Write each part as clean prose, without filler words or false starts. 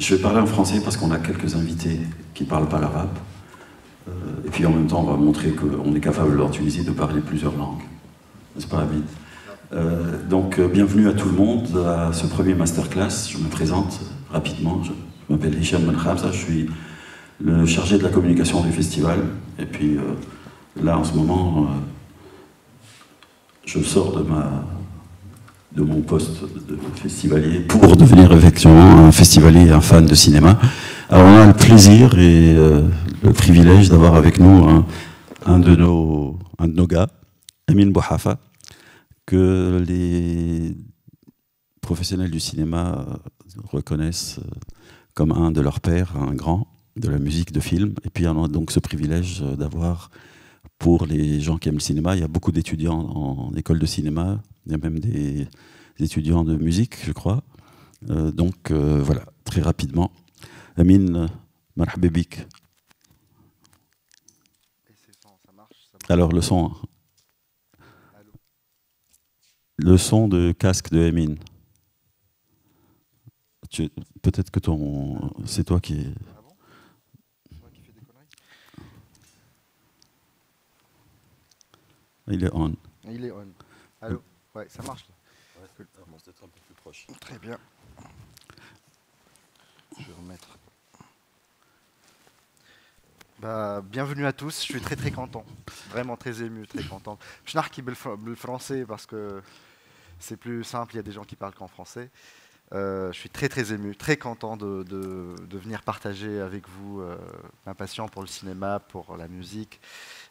Je vais parler en français parce qu'on a quelques invités qui ne parlent pas l'arabe. Et puis en même temps, on va montrer qu'on est capable en Tunisie de parler plusieurs langues. N'est-ce pas, Hamid? Donc, bienvenue à tout le monde à ce premier masterclass. Je me présente rapidement. Je m'appelle Hicham Ben Khamsa, je suis le chargé de la communication du festival. Et puis là, en ce moment, je sors de mon poste de festivalier pour devenir effectivement un festivalier et un fan de cinéma. Alors on a le plaisir et le privilège d'avoir avec nous un de nos gars, Emin Bouhafa, que les professionnels du cinéma reconnaissent comme un de leurs pairs, un grand de la musique de film. Et puis on a donc ce privilège d'avoir, pour les gens qui aiment le cinéma, il y a beaucoup d'étudiants en école de cinéma, il y a même des étudiants de musique, je crois. Donc voilà, très rapidement. Amin, marhaba bik. Alors le son. Le son de casque de Amin. Peut-être que c'est toi qui... Ah bon? C'est toi qui fais des conneries? Il est on. Il est on. Allô? Ouais, ça marche là. Ouais, peut-être un peu plus proche. Très bien. Je vais remettre. Bienvenue à tous, je suis très content, vraiment très ému, très content. Je n'arrive le français parce que c'est plus simple, il y a des gens qui parlent qu'en français. Je suis très ému, très content de venir partager avec vous ma passion pour le cinéma, pour la musique.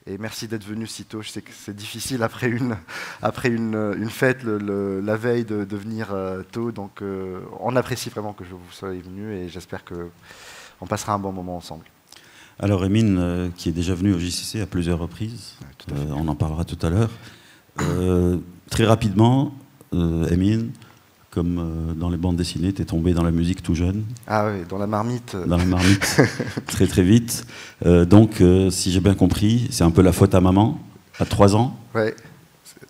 Et merci d'être venu si tôt. Je sais que c'est difficile après une fête, la veille, de venir tôt. Donc on apprécie vraiment que vous soyez venu et j'espère qu'on passera un bon moment ensemble. Alors Emin, qui est déjà venu au JCC à plusieurs reprises, on en parlera tout à l'heure. Très rapidement, Emin, comme dans les bandes dessinées, tu es tombé dans la musique tout jeune. Ah oui, dans la marmite. Dans la marmite, très vite. Donc, si j'ai bien compris, c'est un peu la faute à maman, à 3 ans. Ouais,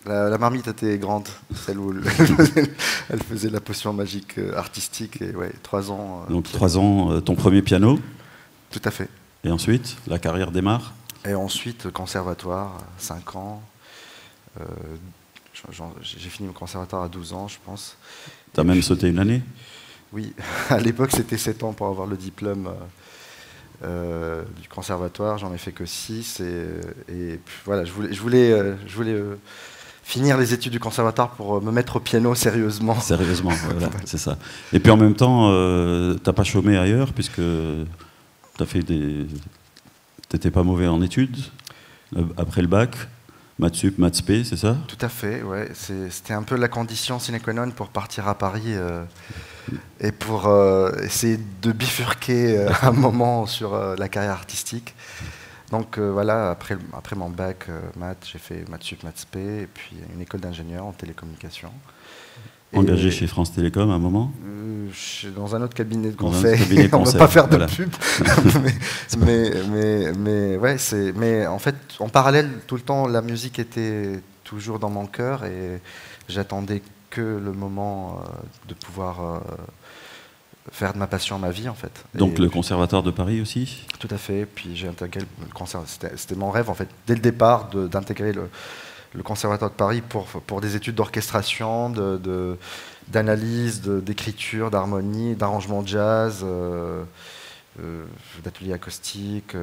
la marmite était grande, celle où elle faisait la potion magique artistique. Et ouais, 3 ans. Donc 3 ans, ton premier piano. Tout à fait. Et ensuite, la carrière démarre. Et ensuite, conservatoire, 5 ans. J'ai fini mon conservatoire à 12 ans, je pense. Tu as même sauté une année? Oui, à l'époque, c'était 7 ans pour avoir le diplôme du conservatoire. J'en ai fait que 6. Et puis, voilà, je voulais finir les études du conservatoire pour me mettre au piano sérieusement. Sérieusement, voilà, c'est ça. Et puis en même temps, tu n'as pas chômé ailleurs, puisque t'étais pas mauvais en études, après le bac, maths sup, maths spé, c'est ça? Tout à fait, ouais. C'était un peu la condition sine qua non pour partir à Paris et pour essayer de bifurquer un moment sur la carrière artistique. Donc voilà, après mon bac maths, j'ai fait maths sup, maths spé, et puis une école d'ingénieur en télécommunication. Engagé chez France Télécom à un moment? Dans un autre cabinet de conseil. On ne va conseil, pas faire de voilà. pub. mais en fait, en parallèle, tout le temps, la musique était toujours dans mon cœur et j'attendais que le moment de pouvoir faire de ma passion ma vie, en fait. Donc le conservatoire de Paris aussi? Tout à fait. Puis j'ai intégré le conservatoire. C'était mon rêve, en fait, dès le départ, d'intégrer le Conservatoire de Paris pour des études d'orchestration, d'analyse, d'écriture, d'harmonie, d'arrangement jazz, d'atelier acoustique.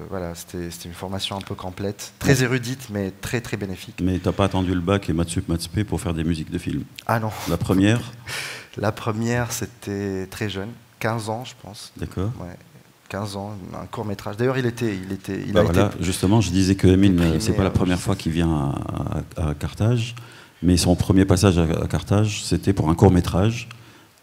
Voilà, c'était une formation un peu complète, très érudite, mais très bénéfique. Mais tu n'as pas attendu le bac et maths sup, maths spé pour faire des musiques de film? Ah non. La première? La première, c'était très jeune, 15 ans, je pense. D'accord. Ouais. 15 ans, un court métrage. D'ailleurs, voilà, justement, je disais que Emin, c'est pas la première fois qu'il vient à Carthage, mais son premier passage à Carthage, c'était pour un court métrage,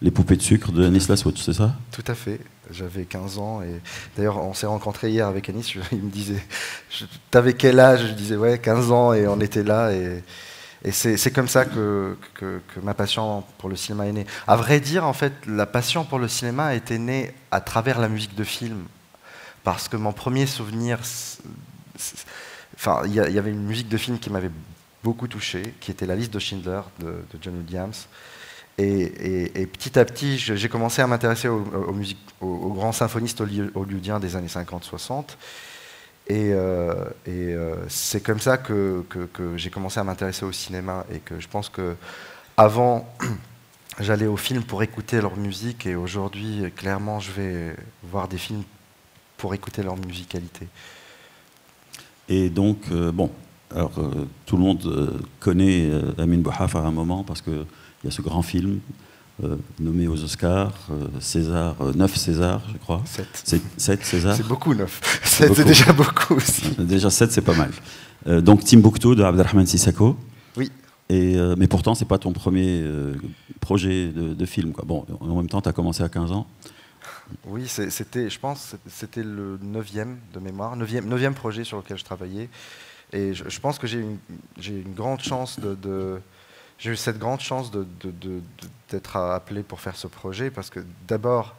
Les poupées de sucre de Anis Lassout, c'est ça? Tout à fait. J'avais 15 ans et d'ailleurs, on s'est rencontrés hier avec Anis. Il me disait, t'avais quel âge? Je disais, ouais, 15 ans, et on était là. Et c'est comme ça que ma passion pour le cinéma est née. À vrai dire, en fait, la passion pour le cinéma a été née à travers la musique de film. Parce que mon premier souvenir... Enfin, il y avait une musique de film qui m'avait beaucoup touché, qui était La liste de Schindler de John Williams. Et petit à petit, j'ai commencé à m'intéresser aux grands symphonistes hollywoodiens des années 50-60. C'est comme ça que j'ai commencé à m'intéresser au cinéma. Et que je pense que avant, j'allais au film pour écouter leur musique. Et aujourd'hui, clairement, je vais voir des films pour écouter leur musicalité. Et donc, bon, alors tout le monde connaît Amin Bouhaf à un moment parce qu'il y a ce grand film nommé aux Oscars, César, 9 Césars, je crois. 7 Césars. C'est beaucoup, 9. 7, c'est déjà beaucoup aussi. Déjà 7, c'est pas mal. Donc Timbuktu de Abderrahmane Sissako. Oui. Mais pourtant, c'est pas ton premier projet de film, quoi. Bon, en même temps, tu as commencé à 15 ans. Oui, je pense c'était le 9e de mémoire, 9e projet sur lequel je travaillais. Et je pense que j'ai une grande chance j'ai eu cette grande chance d'être appelé pour faire ce projet, parce que d'abord,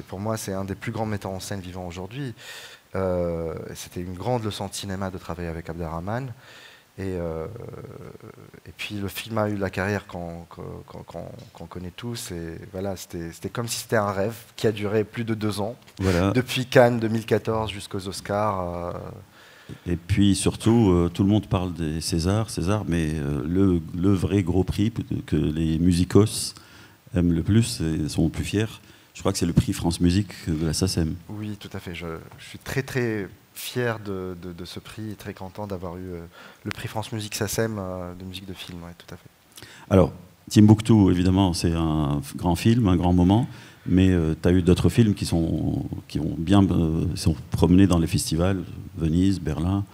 pour moi, c'est un des plus grands metteurs en scène vivants aujourd'hui. C'était une grande leçon de cinéma de travailler avec Abderrahmane. Et puis le film a eu la carrière qu'on connaît tous. Et voilà, c'était comme si c'était un rêve qui a duré plus de 2 ans, voilà. Depuis Cannes 2014 jusqu'aux Oscars. Et puis surtout, tout le monde parle des Césars, mais le vrai gros prix que les musicos aiment le plus et sont le plus fiers, je crois que c'est le prix France Musique de la SACEM. Oui, tout à fait. Je suis très très fier de ce prix et très content d'avoir eu le prix France Musique SACEM de musique de film, ouais, tout à fait. Alors, Timbuktu, évidemment, c'est un grand film, un grand moment, mais tu as eu d'autres films qui sont promenés dans les festivals, Venise, Berlin.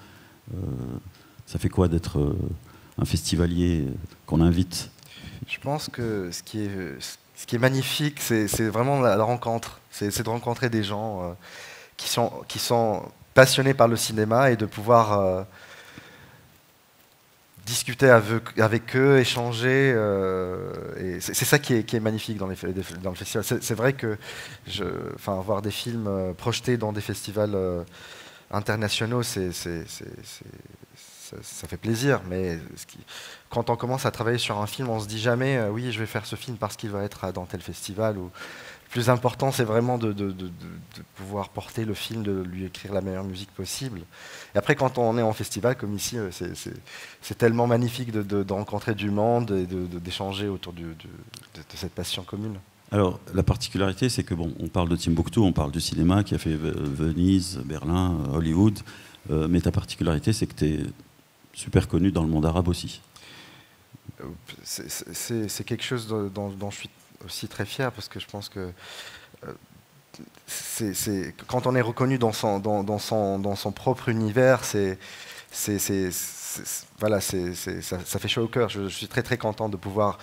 Ça fait quoi d'être un festivalier qu'on invite? Je pense que ce qui est magnifique, c'est vraiment la rencontre. C'est de rencontrer des gens qui sont passionnés par le cinéma et de pouvoir discuter avec eux, échanger. Et c'est ça qui est magnifique dans le festival. C'est vrai que voir des films projetés dans des festivals internationaux, ça fait plaisir. Mais quand on commence à travailler sur un film, on se dit jamais oui, je vais faire ce film parce qu'il va être dans tel festival. Le plus important, c'est vraiment de pouvoir porter le film, de lui écrire la meilleure musique possible. Et après, quand on est en festival, comme ici, c'est tellement magnifique de rencontrer du monde et d'échanger autour de cette passion commune. Alors, la particularité, c'est que, bon, on parle de Timbuktu, on parle du cinéma qui a fait Venise, Berlin, Hollywood, mais ta particularité, c'est que tu es super connu dans le monde arabe aussi. C'est quelque chose dont je suis aussi très fier, parce que je pense que quand on est reconnu dans son propre univers, voilà, ça fait chaud au cœur. Je suis très très content de pouvoir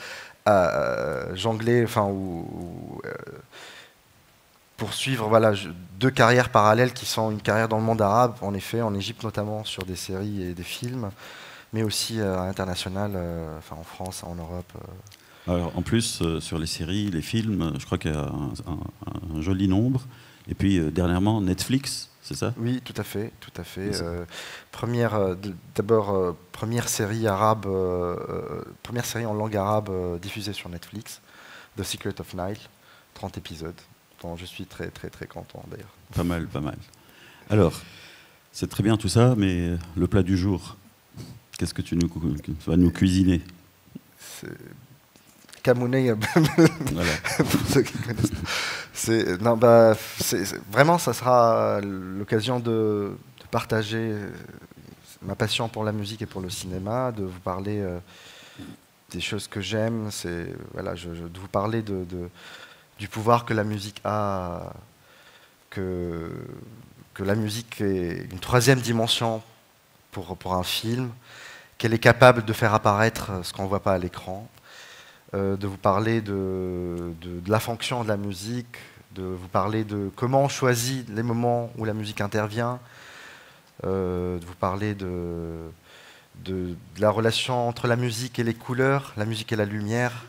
jongler, poursuivre, voilà, 2 carrières parallèles qui sont une carrière dans le monde arabe, en effet, en Égypte notamment, sur des séries et des films, mais aussi à l'international, en France, en Europe. Alors, en plus, sur les séries, les films, je crois qu'il y a un joli nombre. Et puis, dernièrement, Netflix, c'est ça? Oui, tout à fait, tout à fait. D'abord, première série arabe, première série en langue arabe diffusée sur Netflix, The Secret of Nile, 30 épisodes, dont je suis très très très content d'ailleurs. Pas mal, pas mal. Alors, c'est très bien tout ça, mais le plat du jour, qu'est-ce que tu vas nous cuisiner? Camounais, voilà. Pour ceux qui connaissent. Vraiment, ça sera l'occasion de partager ma passion pour la musique et pour le cinéma, de vous parler des choses que j'aime, voilà, de vous parler du pouvoir que la musique a, que la musique est une 3e dimension pour un film, qu'elle est capable de faire apparaître ce qu'on ne voit pas à l'écran. De vous parler de la fonction de la musique, de vous parler de comment on choisit les moments où la musique intervient, de vous parler de la relation entre la musique et les couleurs, la musique et la lumière.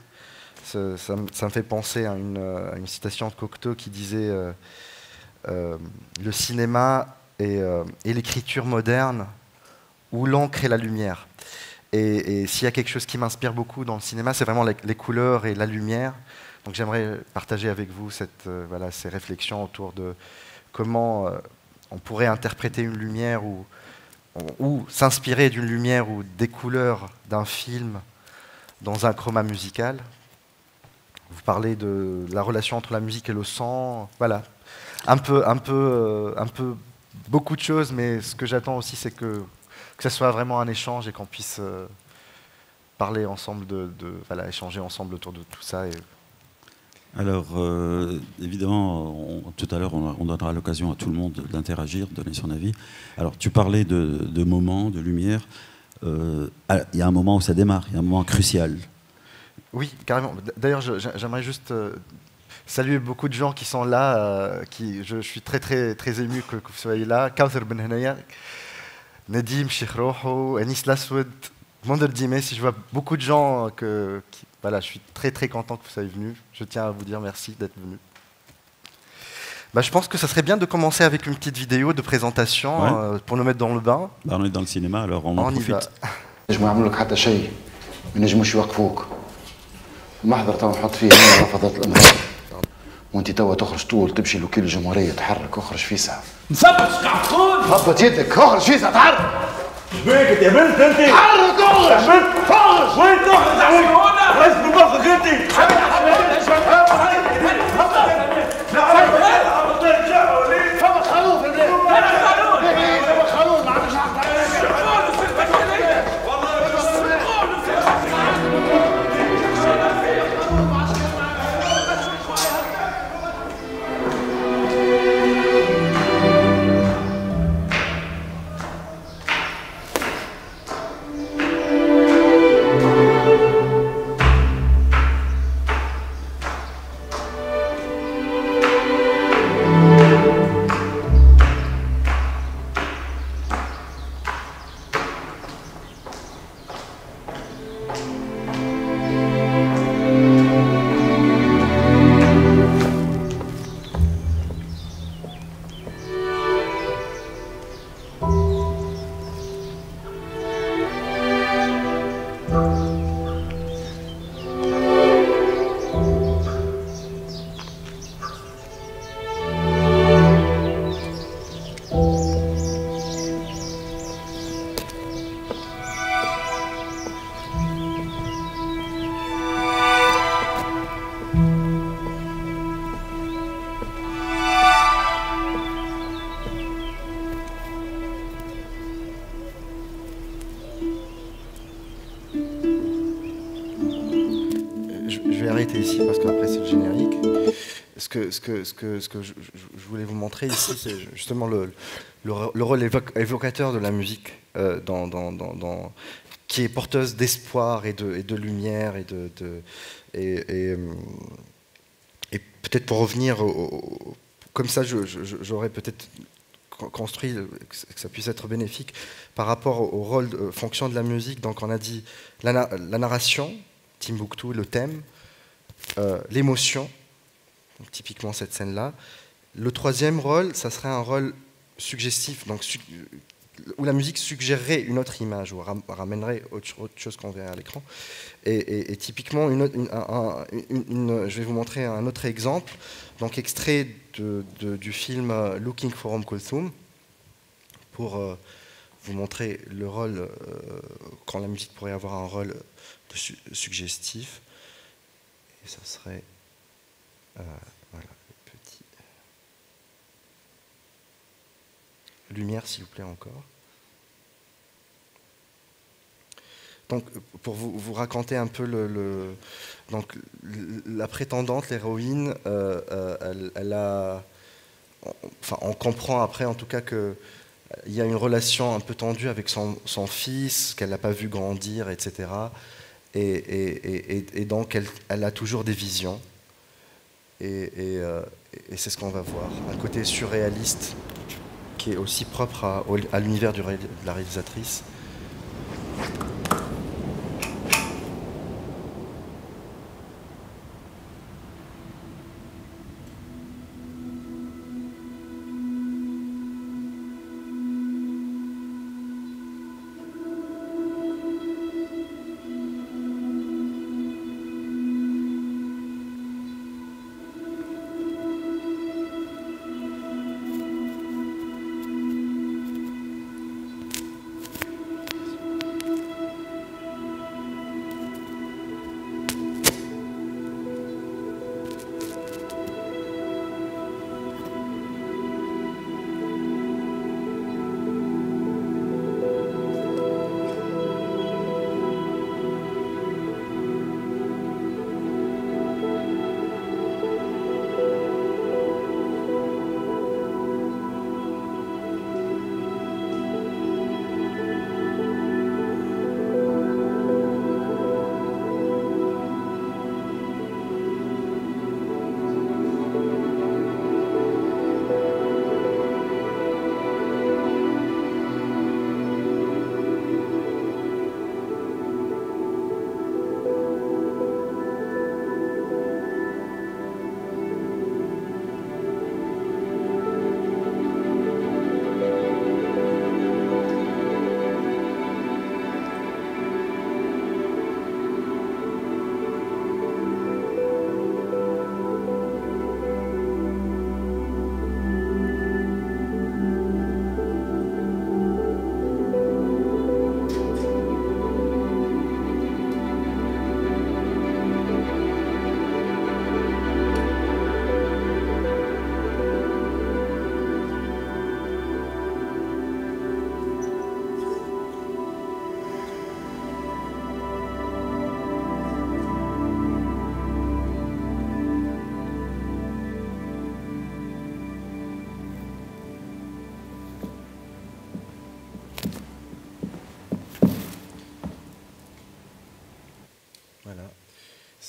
Ça me fait penser à une citation de Cocteau qui disait le cinéma et l'écriture moderne où l'encre et la lumière. Et s'il y a quelque chose qui m'inspire beaucoup dans le cinéma, c'est vraiment les couleurs et la lumière. Donc j'aimerais partager avec vous ces réflexions autour de comment on pourrait interpréter une lumière ou s'inspirer d'une lumière ou des couleurs d'un film dans un chroma musical. Vous parlez de la relation entre la musique et le sang, voilà. Un peu, beaucoup de choses, mais ce que j'attends aussi, c'est que ce soit vraiment un échange et qu'on puisse parler ensemble, échanger ensemble autour de tout ça. Alors, évidemment, tout à l'heure, on donnera l'occasion à tout le monde d'interagir, de donner son avis. Alors, tu parlais de moments, de lumière. Il y a un moment où ça démarre, il y a un moment crucial. Oui, carrément. D'ailleurs, j'aimerais juste saluer beaucoup de gens qui sont là. Je suis très, très, très ému que vous soyez là. Kauthar Ben Henaya, Nadim, Cheikh Roho, Anis Laswed, Monder Dimessi. Je vois beaucoup de gens voilà, je suis très très content que vous soyez venus. Je tiens à vous dire merci d'être venus. Je pense que ça serait bien de commencer avec une petite vidéo de présentation pour nous mettre dans le bain. On est dans le cinéma, alors on en profite. ينجموا يعملوا لك حتى شيء ما ينجموش يوقفوك. المحضر تو نحط فيه هنا رفضت الامراض. وانت توا تخرج طول تمشي لوكيل الجمهوريه تحرك اخرج فيسع. مثبت اش قاعد تقول؟ ثبت يدك اخرج فيسع تحرك. شبيك يا بنت انت؟ تحرك اخرج! يا بنت اخرج! وين تخرج يا عمي؟ هنا! رز بمخك انت! Ici parce qu'après c'est le générique. Ce que je voulais vous montrer ici, c'est justement le rôle évocateur de la musique qui est porteuse d'espoir et de lumière et peut-être pour revenir comme ça, j'aurais peut-être construit que ça puisse être bénéfique par rapport au rôle, fonction de la musique. Donc on a dit la narration, Timbuktu, le thème. L'émotion, typiquement cette scène-là. Le troisième rôle, ça serait un rôle suggestif, donc où la musique suggérerait une autre image, ou ramènerait autre chose qu'on verrait à l'écran. Et typiquement, je vais vous montrer un autre exemple, donc extrait du film Looking for Kulthum, pour vous montrer le rôle, quand la musique pourrait avoir un rôle suggestif. Et ça serait, voilà, petit. Lumière, s'il vous plaît, encore. Donc, pour vous raconter un peu donc, la prétendante, l'héroïne, on comprend après, en tout cas, qu'il y a une relation un peu tendue avec son fils, qu'elle n'a pas vu grandir, etc. Et donc, elle a toujours des visions. Et c'est ce qu'on va voir. Un côté surréaliste qui est aussi propre à l'univers de la réalisatrice.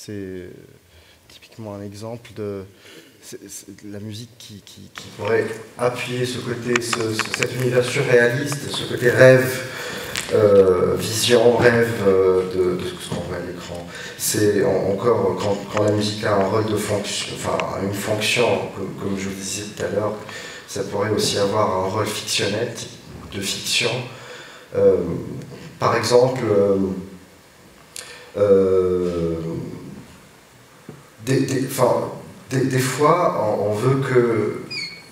C'est typiquement un exemple de la musique qui pourrait appuyer ce côté, cet univers surréaliste, ce côté rêve, vision, rêve de ce qu'on voit à l'écran. C'est encore quand la musique a un rôle de fonction, enfin une fonction, comme je vous disais tout à l'heure, ça pourrait aussi avoir un rôle fictionnel, de fiction. Par exemple, des fois, on veut que...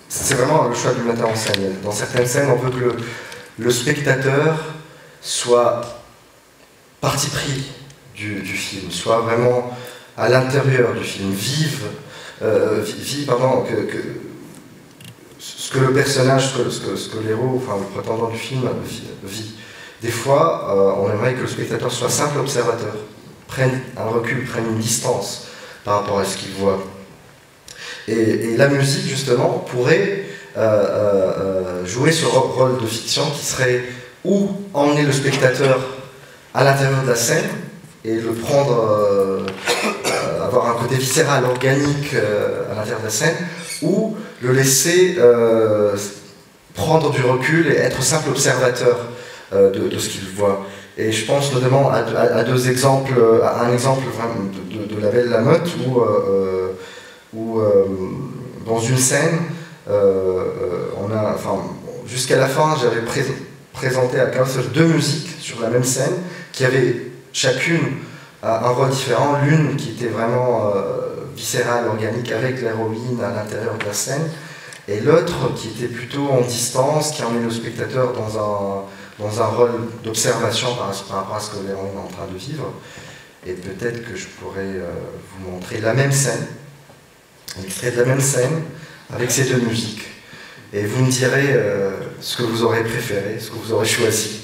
C'est vraiment le choix du metteur en scène. Dans certaines scènes, on veut que le spectateur soit parti pris du film, soit vraiment à l'intérieur du film, vive ce que le personnage, ce que l'héros, enfin le prétendant du film vit. Des fois, on aimerait que le spectateur soit simple observateur, prenne un recul, prenne une distance par rapport à ce qu'il voit. Et la musique, justement, pourrait jouer ce rôle de fiction qui serait ou emmener le spectateur à l'intérieur de la scène et le prendre, avoir un côté viscéral, organique à l'intérieur de la scène, ou le laisser prendre du recul et être simple observateur de ce qu'il voit. Et je pense notamment à deux exemples, à un exemple vraiment de La Belle et la Meute où dans une scène, jusqu'à la fin, j'avais présenté à Kauthar deux musiques sur la même scène qui avaient chacune un rôle différent, l'une qui était vraiment viscérale, organique, avec l'héroïne à l'intérieur de la scène, et l'autre qui était plutôt en distance, qui emmenait le spectateur dans un rôle d'observation par rapport à ce que l'héroïne est en train de vivre. Et peut-être que je pourrais vous montrer la même scène, un extrait de la même scène, avec ces deux musiques. Et vous me direz ce que vous aurez préféré, ce que vous aurez choisi.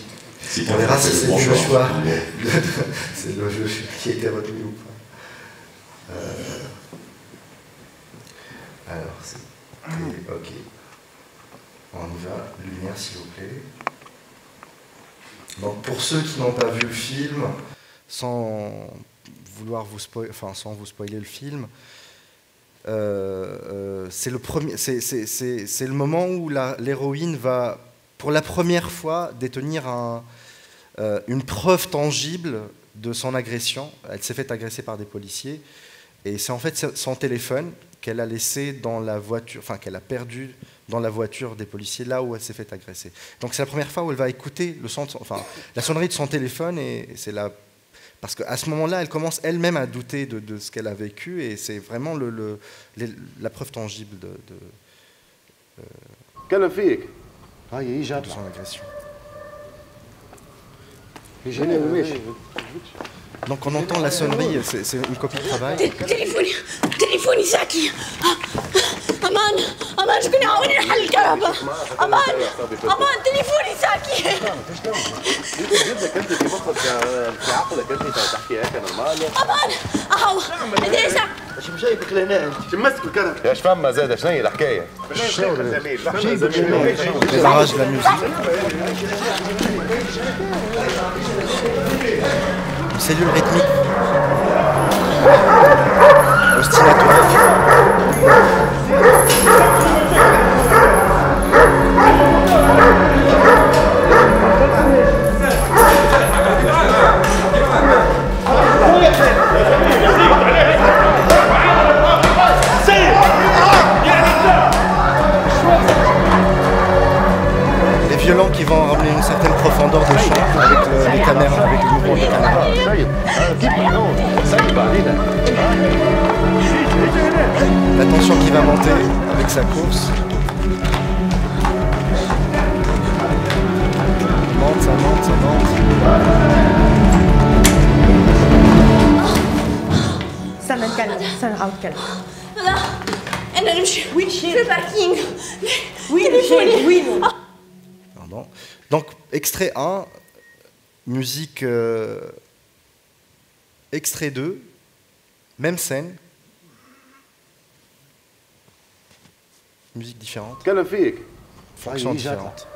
On verra si c'est le choix, c'est le jeu qui a été retenu ou pas. Alors, c'est ok. On y va. Lumière, s'il vous plaît. Donc, pour ceux qui n'ont pas vu le film, sans vouloir vous spoiler, enfin, sans vous spoiler le film, c'est le moment où l'héroïne va, pour la première fois, détenir une preuve tangible de son agression. Elle s'est fait agresser par des policiers, et c'est en fait son téléphone qu'elle a laissé dans la voiture, enfin qu'elle a perdu dans la voiture des policiers, là où elle s'est fait agresser. Donc c'est la première fois où elle va écouter la sonnerie de son téléphone, et c'est là. Parce qu'à ce moment-là, elle commence elle-même à douter de ce qu'elle a vécu, et c'est vraiment la preuve tangible de son agression. Donc on entend la sonnerie, c'est une copie de travail. تليفوني ساكي امان شكون يعاوني نحل الكهرباء امان تليفوني ساكي جدك انت في مخك في عقلك انت تحكي هيك نورمال امان اهو ليش شو جايبك لهنا انت شو مسك الكهرباء يا شفما زاد شنو هي الحكايه Démarrage de la musique. Une cellule rythmique. Ostinatoire. Les violons qui vont ramener une certaine profondeur de chant avec les caméras, avec le mouvement des caméras. La tension qui va monter avec sa course. Ça monte, ça monte. استنى نتكلم استنى نعاود نتكلم لا انا نمشي وين مشيت؟ في الباركينغ وين مشيت؟ وين؟ Pardon. Donc, extrait 1, musique extrait 2, même scène, musique différente, تكلم فيك fonction différente.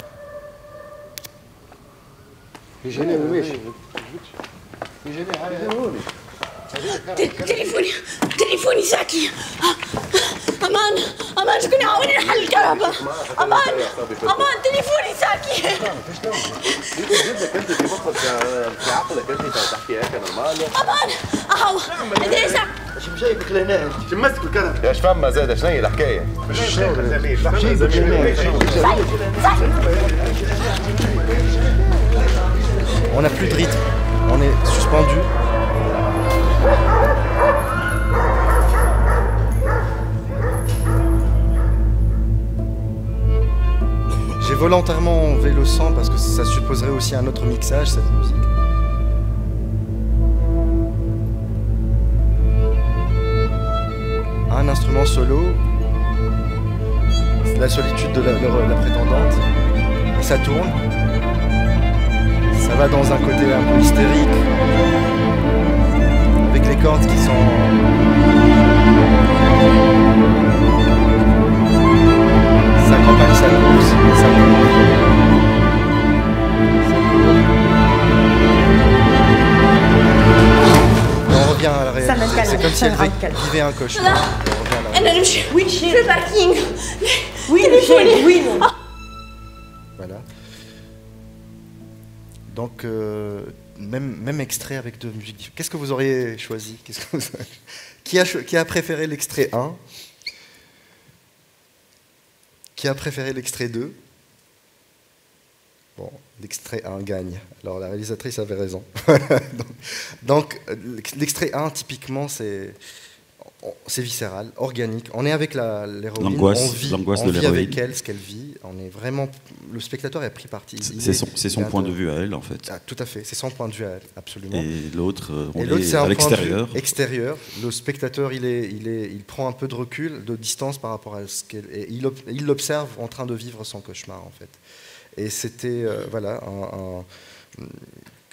تليفوني ساكي. امان شكون يعاوني نحل الكهرباء. امان تليفوني ساكي. ليه جدك انت في مخك في عقلك انت تحكي هيك نورمال؟ امان اهو ادريس شو جايبك لهنا انت؟ شو مسك الكهرباء؟ يا شفما زاد شنو هي الحكايه؟ مش جايبك On n'a plus de rythme, on est suspendu. J'ai volontairement enlevé le son parce que ça supposerait aussi un autre mixage, cette musique. Un instrument solo, la solitude de la prétendante, et ça tourne. Ça va dans un côté un peu hystérique, avec les cordes qui sont... Ça accompagne sa course, ça court. Et on revient à la réalité. C'est comme si elle vivait un cauchemar. انا نمشي. وين في مشيت؟ الباركينغ. وين مشيت؟ وين؟ Voilà. Donc, même extrait avec deux musiques différentes. Qu'est-ce que vous auriez choisi? Qui a préféré l'extrait 1? Qui a préféré l'extrait 2? Bon, l'extrait 1 gagne. Alors la réalisatrice avait raison. donc l'extrait 1, typiquement, c'est viscéral, organique. On est avec l'héroïne, on vit avec elle ce qu'elle vit. On est vraiment, le spectateur est pris parti. C'est son point de vue à elle, en fait. Ah, tout à fait, c'est son point de vue à elle, absolument. Et l'autre, on l'autre, est à l'extérieur. Extérieur. Le spectateur, il prend un peu de recul, de distance par rapport à ce qu'elle est. Il l'observe en train de vivre son cauchemar, en fait. Et c'était, voilà,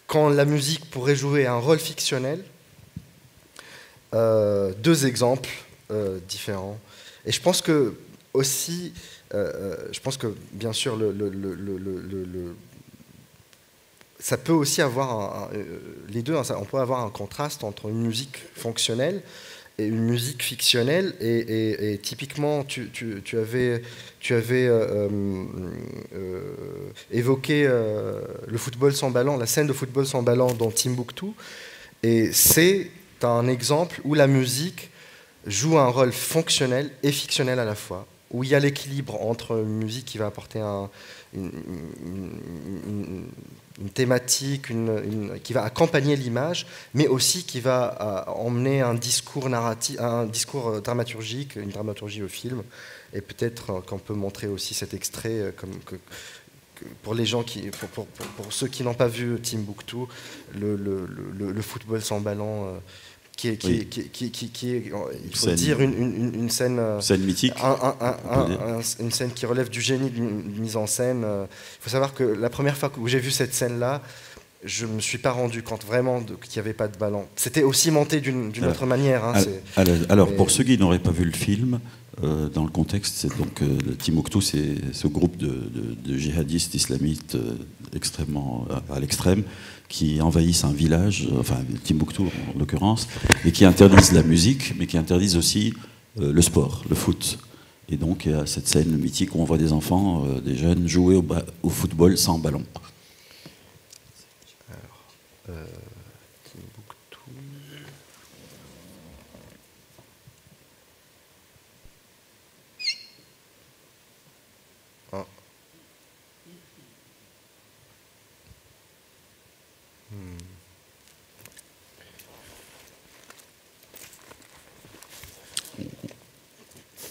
quand la musique pourrait jouer un rôle fictionnel. Deux exemples différents. Et je pense que aussi, bien sûr, ça peut aussi avoir les deux. On peut avoir un contraste entre une musique fonctionnelle et une musique fictionnelle. Et typiquement, tu avais évoqué le football sans ballon, la scène de football sans ballon dans Timbuktu. Et c'est un exemple où la musique joue un rôle fonctionnel et fictionnel à la fois, où il y a l'équilibre entre une musique qui va apporter une thématique, qui va accompagner l'image, mais aussi qui va emmener un discours narratif, un discours dramaturgique, une dramaturgie au film. Et peut-être qu'on peut montrer aussi cet extrait pour les gens pour ceux qui n'ont pas vu Timbuktu, le football sans ballon, qui est, il faut dire, une scène mythique, une scène qui relève du génie de mise en scène. Il faut savoir que la première fois où j'ai vu cette scène-là, je ne me suis pas rendu compte vraiment qu'il n'y avait pas de ballon. C'était aussi monté d'une autre manière. Hein, alors, pour ceux qui n'auraient pas vu le film, dans le contexte, c'est donc Timbuktu, c'est ce groupe de djihadistes islamites extrêmement à l'extrême qui envahissent un village, enfin Timbuktu en l'occurrence, et qui interdisent la musique, mais qui interdisent aussi le sport, le foot. Et donc il y a cette scène mythique où on voit des enfants, des jeunes jouer au football sans ballon. Alors,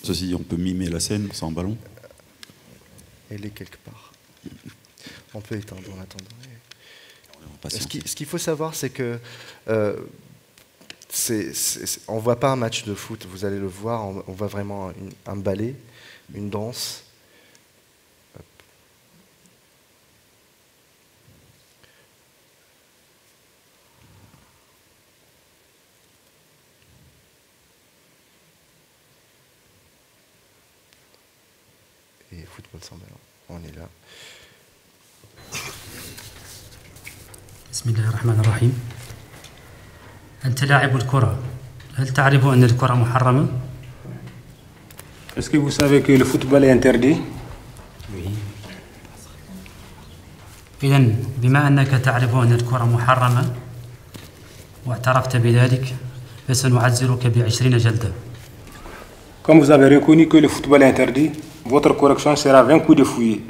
Ceci dit, on peut mimer la scène sans ballon. Elle est quelque part. On peut éteindre en attendant. Ce qu'il faut savoir, c'est que on ne voit pas un match de foot, vous allez le voir, on voit vraiment un ballet, une danse. Et football sans ballon, on est là. بسم الله الرحمن الرحيم أنت لاعب الكرة، هل تعرف أن الكرة محرمة؟ Est-ce que vous savez que le football est interdit? Oui. إذن بما أنك تعرف أن الكرة محرمة واعترفت بذلك فسنعزلك ب20 جلدة. Comme vous avez reconnu que le football est interdit, votre correction sera 20 coups de fouet.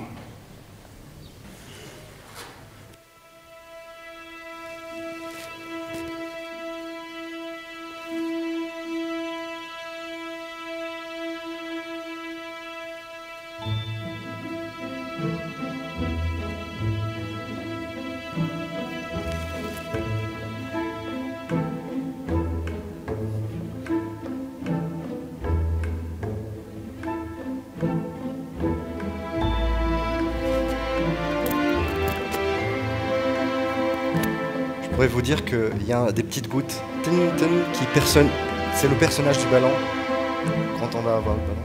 Je pourrais vous dire qu'il y a des petites gouttes qui c'est le personnage du ballon quand on va avoir le ballon.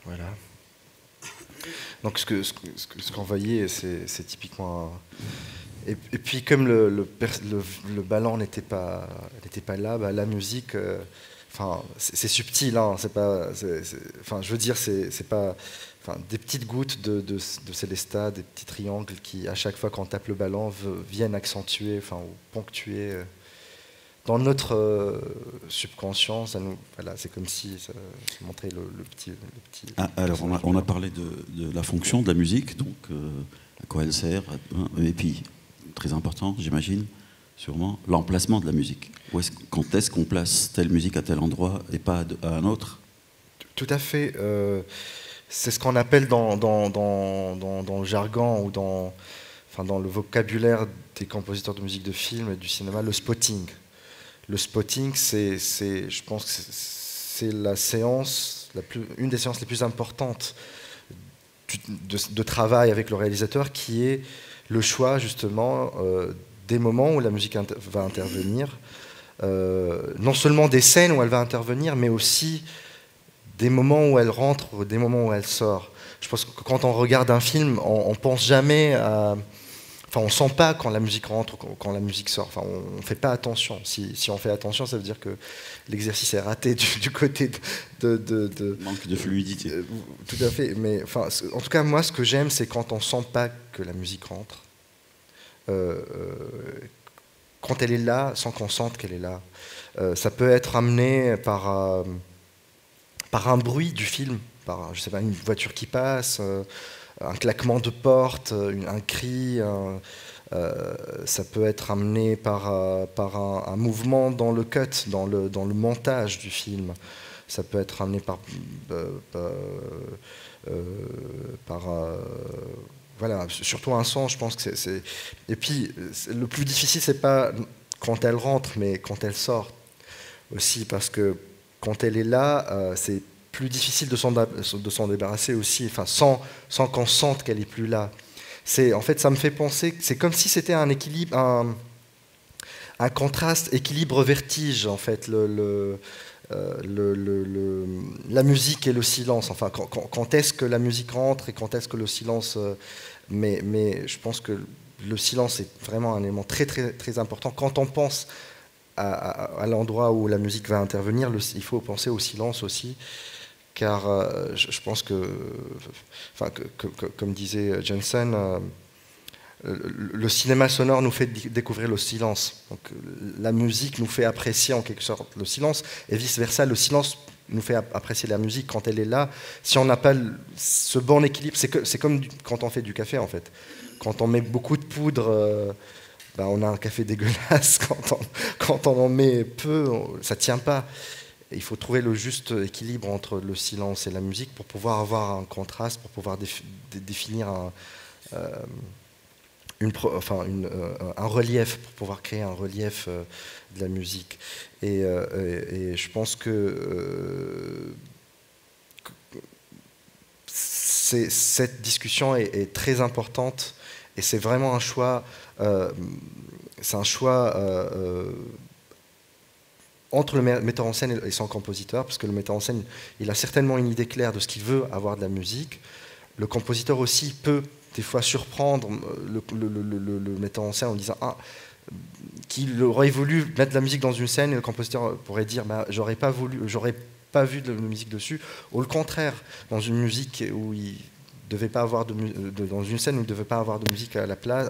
Voilà. Là. Voilà. Donc ce qu'on voyait, c'est typiquement... Et puis comme le ballon n'était pas là, bah, la musique, c'est subtil, hein, c'est pas, je veux dire, c'est pas, des petites gouttes de Célestat, des petits triangles qui, à chaque fois qu'on tape le ballon, viennent accentuer, ou ponctuer. Dans notre subconscient, voilà, c'est comme si ça montrait le petit. Ah, alors, on a parlé de la fonction de la musique, donc à quoi elle sert, et puis, très important, j'imagine, sûrement, l'emplacement de la musique. Quand est-ce qu'on place telle musique à tel endroit et pas à un autre? Tout à fait. C'est ce qu'on appelle dans le jargon ou dans le vocabulaire des compositeurs de musique de film et du cinéma, le spotting. Le spotting, je pense que c'est la séance, une des séances les plus importantes de travail avec le réalisateur, qui est le choix justement des moments où la musique va intervenir, non seulement des scènes où elle va intervenir, mais aussi des moments où elle rentre, des moments où elle sort. Je pense que quand on regarde un film, on pense jamais à... on ne sent pas quand la musique rentre ou quand la musique sort. On ne fait pas attention. Si on fait attention, ça veut dire que l'exercice est raté du côté de... Manque de fluidité. Tout à fait. Mais en tout cas, moi, ce que j'aime, c'est quand on ne sent pas que la musique rentre. Quand elle est là, sans qu'on sente qu'elle est là. Ça peut être amené par un bruit du film, par, je sais pas, une voiture qui passe... un claquement de porte, un cri, ça peut être amené par un mouvement dans le cut, dans le montage du film. Ça peut être amené voilà, surtout un son, je pense que c'est... Et puis, le plus difficile, c'est pas quand elle rentre, mais quand elle sort aussi, parce que quand elle est là, c'est plus difficile de s'en débarrasser aussi, sans qu'on sente qu'elle n'est plus là. En fait, ça me fait penser que c'est comme si c'était un équilibre, un contraste, équilibre, vertige, en fait, la musique et le silence. Enfin, quand est-ce que la musique rentre et quand est-ce que le silence... mais je pense que le silence est vraiment un élément très, très, très important. Quand on pense à l'endroit où la musique va intervenir, il faut penser au silence aussi, car je pense que, comme disait Jensen, le cinéma sonore nous fait découvrir le silence. Donc, la musique nous fait apprécier en quelque sorte le silence, et vice-versa, le silence nous fait apprécier la musique quand elle est là. Si on n'a pas ce bon équilibre, c'est comme quand on fait du café, en fait. Quand on met beaucoup de poudre, on a un café dégueulasse. Quand on en met peu, ça ne tient pas. Il faut trouver le juste équilibre entre le silence et la musique pour pouvoir avoir un contraste, pour pouvoir définir un relief, pour pouvoir créer un relief de la musique. Et je pense que cette discussion est très importante, et c'est vraiment un choix, entre le metteur en scène et son compositeur, parce que le metteur en scène, il a certainement une idée claire de ce qu'il veut avoir de la musique. Le compositeur aussi peut des fois surprendre le metteur en scène en disant qu'il aurait voulu mettre de la musique dans une scène, et le compositeur pourrait dire j'aurais pas vu de la musique dessus, ou le contraire, dans une musique où il devait pas avoir dans une scène où il ne devait pas avoir de musique à la place,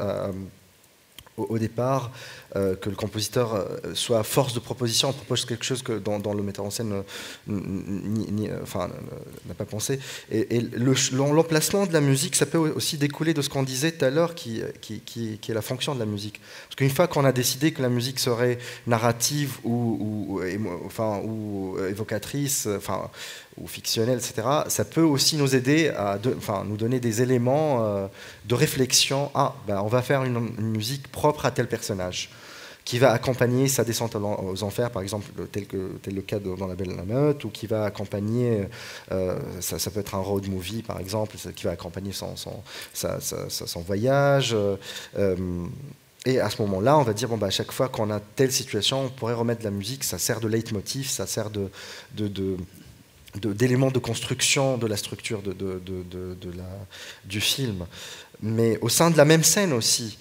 au départ, que le compositeur soit force de proposition, on propose quelque chose que dans le metteur en scène n'a pas pensé. Et l'emplacement de la musique, ça peut aussi découler de ce qu'on disait tout à l'heure, qui est la fonction de la musique. Parce qu'une fois qu'on a décidé que la musique serait narrative ou évocatrice, ou fictionnelle, etc., ça peut aussi nous aider à nous donner des éléments de réflexion. On va faire une musique propre à tel personnage, qui va accompagner sa descente aux enfers, par exemple, tel le cas dans La Belle et la Meute, ou qui va accompagner, ça peut être un road movie, par exemple, qui va accompagner son voyage. Et à ce moment-là, on va dire, à chaque fois qu'on a telle situation, on pourrait remettre de la musique, ça sert de leitmotiv, ça sert d'éléments de construction de la structure du film. Mais au sein de la même scène aussi,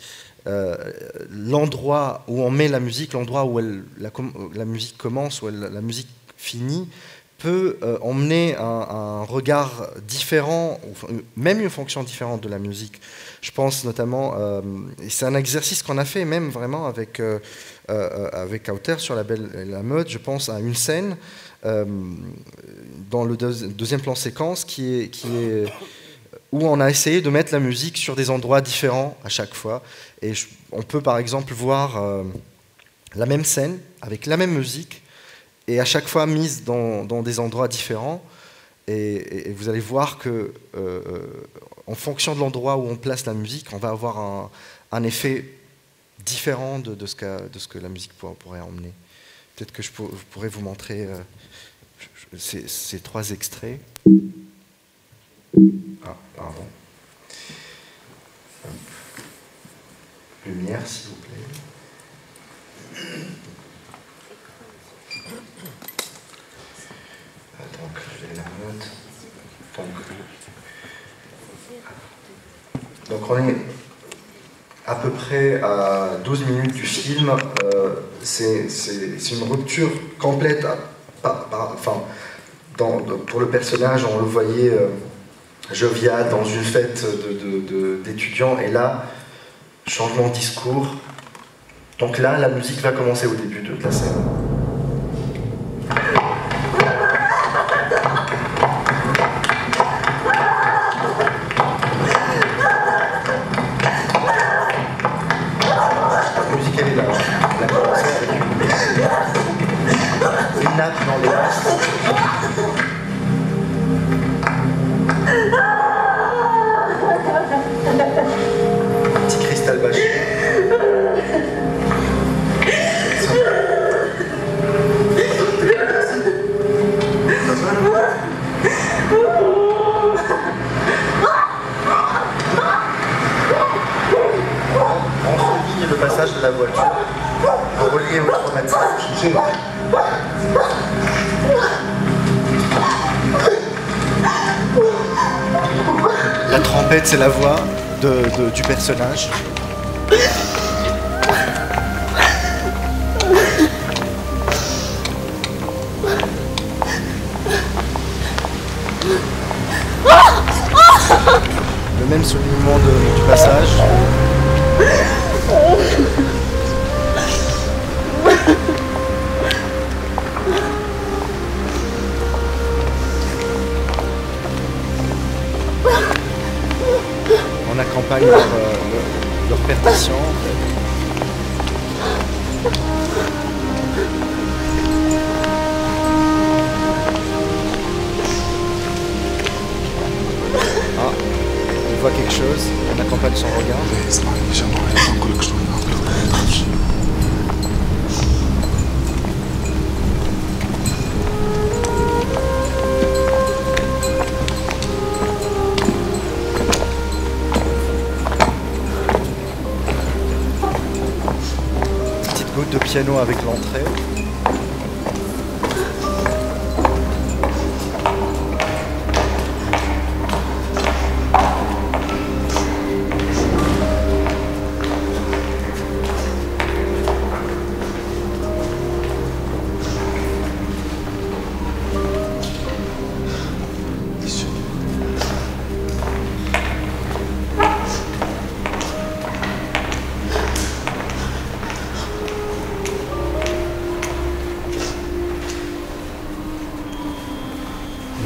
l'endroit où on met la musique, l'endroit où la musique commence, où la musique finit, peut emmener un regard différent, même une fonction différente de la musique. Je pense notamment, c'est un exercice qu'on a fait même vraiment avec Kauter sur La Belle et la Meute. Je pense à une scène dans le deuxième plan séquence qui est où on a essayé de mettre la musique sur des endroits différents à chaque fois. Et on peut par exemple voir la même scène avec la même musique et à chaque fois mise dans des endroits différents. Et vous allez voir que en fonction de l'endroit où on place la musique, on va avoir un effet différent de ce que la musique pourrait emmener. Peut-être que je pourrais vous montrer ces trois extraits. Pardon. Lumière, s'il vous plaît. Donc, je vais la note. Donc, on est à peu près à 12 minutes du film. C'est une rupture complète. Pour le personnage, on le voyait jovial dans une fête d'étudiants, et là, changement de discours. Donc là, la musique va commencer au début de la scène. La musique, elle est là. Elle a commencé avec une nappe dans les basses. Petit cristal bâché. La trompette, c'est la voix du personnage. Le même soulignement du passage. On accompagne leur percussion. Ah, on voit quelque chose, on accompagne son regard. Petite goutte de piano avec l'entrée.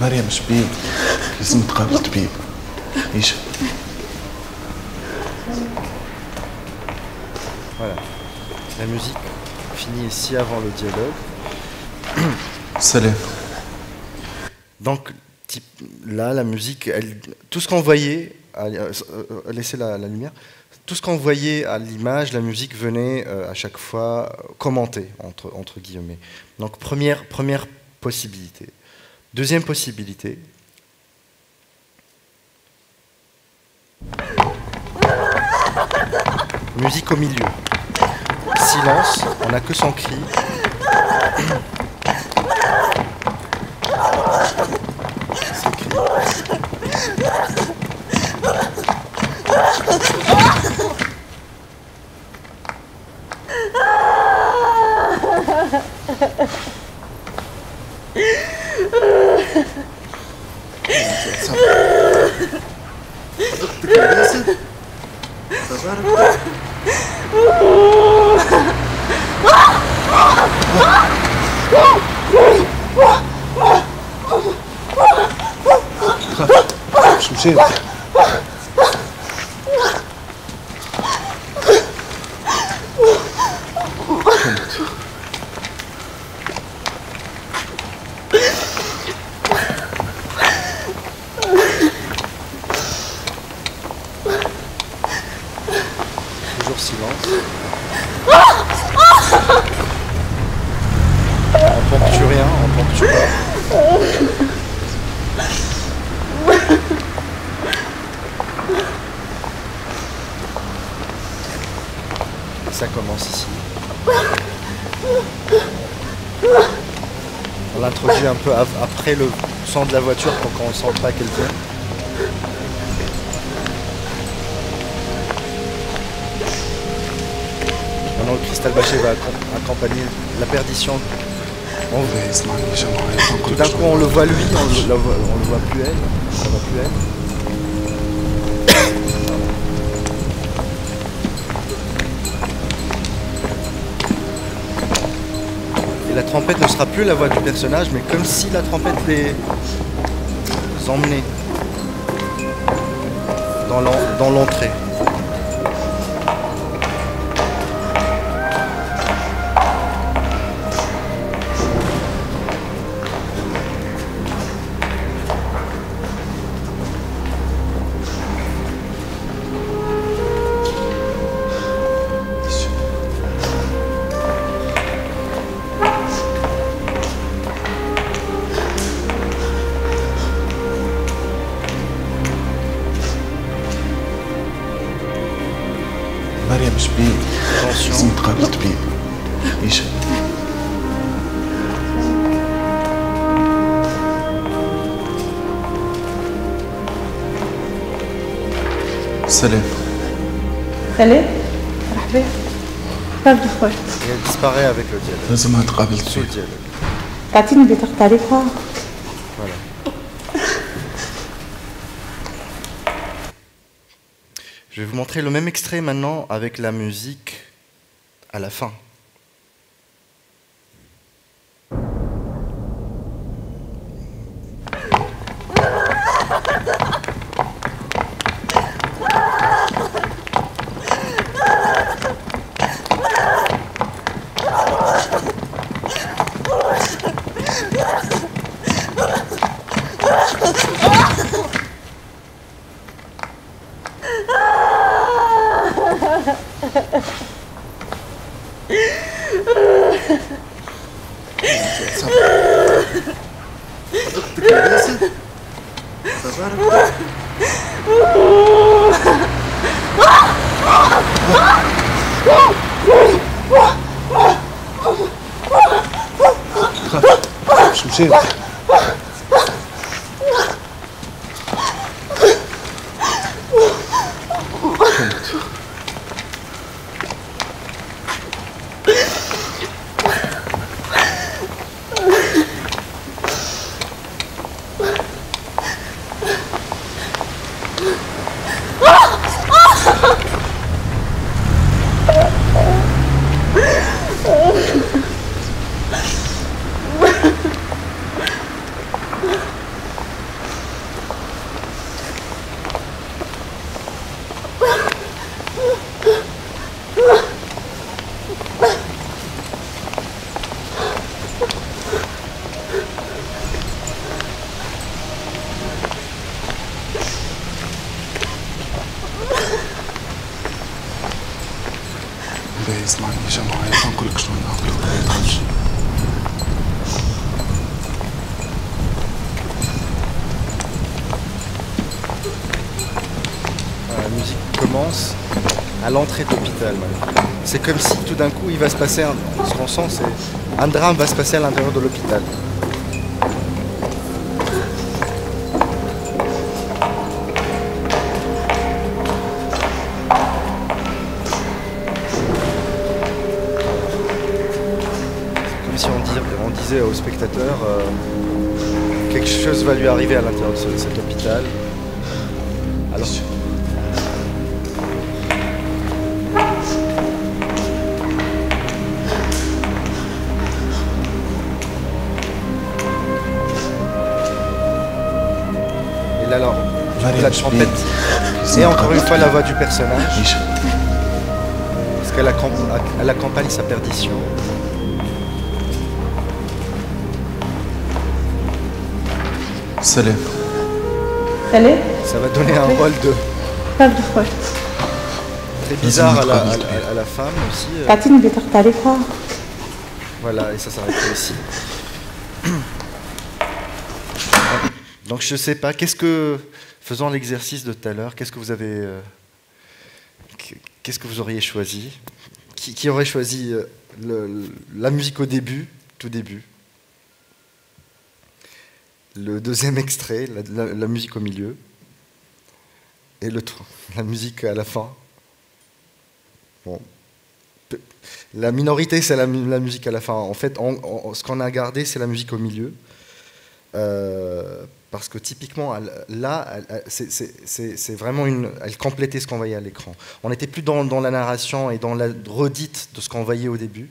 مريم شبيك لازم نتقابل طبيب ايش Voilà. La musique finit ici avant le dialogue. سلام. Donc là, la musique, tout ce qu'on voyait, laissez la lumière, tout ce qu'on voyait à l'image, la musique venait à chaque fois commenter, entre guillemets. Donc première possibilité. Deuxième possibilité. Musique au milieu. Silence, on n'a que son cri. Son cri. مش مشيت Toujours silence. On ponctue rien, on ponctue pas. Ça commence ici. On l'introduit un peu après le son de la voiture pour qu'on ne sente pas qu'elle vient. Maintenant, le cristal bâché va accompagner la perdition. Tout d'un coup, on le voit lui, on le voit plus elle. On voit plus elle. La trompette ne sera plus la voix du personnage, mais comme si la trompette les emmenait dans l'entrée. سلام. سلام مرحبا. تفضل خويا. Et elle disparaît avec le dialogue. لازم نتقابل Sous le dialogue. تعطيني بطاقة تعريفها. Voilà. Je vais vous montrer le même extrait maintenant avec la musique à la fin. مش مشيت. اسمعني يا جماعة نقول لك شلون ناكل ولا تخافش. La musique commence à l'entrée de l'hôpital. C'est comme si tout d'un coup il va se passer, ce qu'on sent, c'est un drame va se passer à l'intérieur de l'hôpital. Comme si on disait au spectateur quelque chose va lui arriver à l'intérieur de cet hôpital. Alors, et là, alors, la trompette, et encore une fois la voix du personnage, parce qu'elle accompagne sa perdition. سلام. سلام. Ça va donner un rôle de تفضل خويا. très bizarre à la femme aussi. تعطيني بطاقة تعريفها. Voilà, et ça s'arrête ici. Donc je sais pas, faisant l'exercice de tout à l'heure, qu'est-ce que vous auriez choisi? Qui aurait choisi la musique au début, tout début? Le deuxième extrait, la musique au milieu, et la musique à la fin. Bon. La minorité, c'est la musique à la fin. En fait, ce qu'on a gardé, c'est la musique au milieu. Parce que typiquement, là, c'est vraiment elle complétait ce qu'on voyait à l'écran. On n'était plus dans la narration et dans la redite de ce qu'on voyait au début.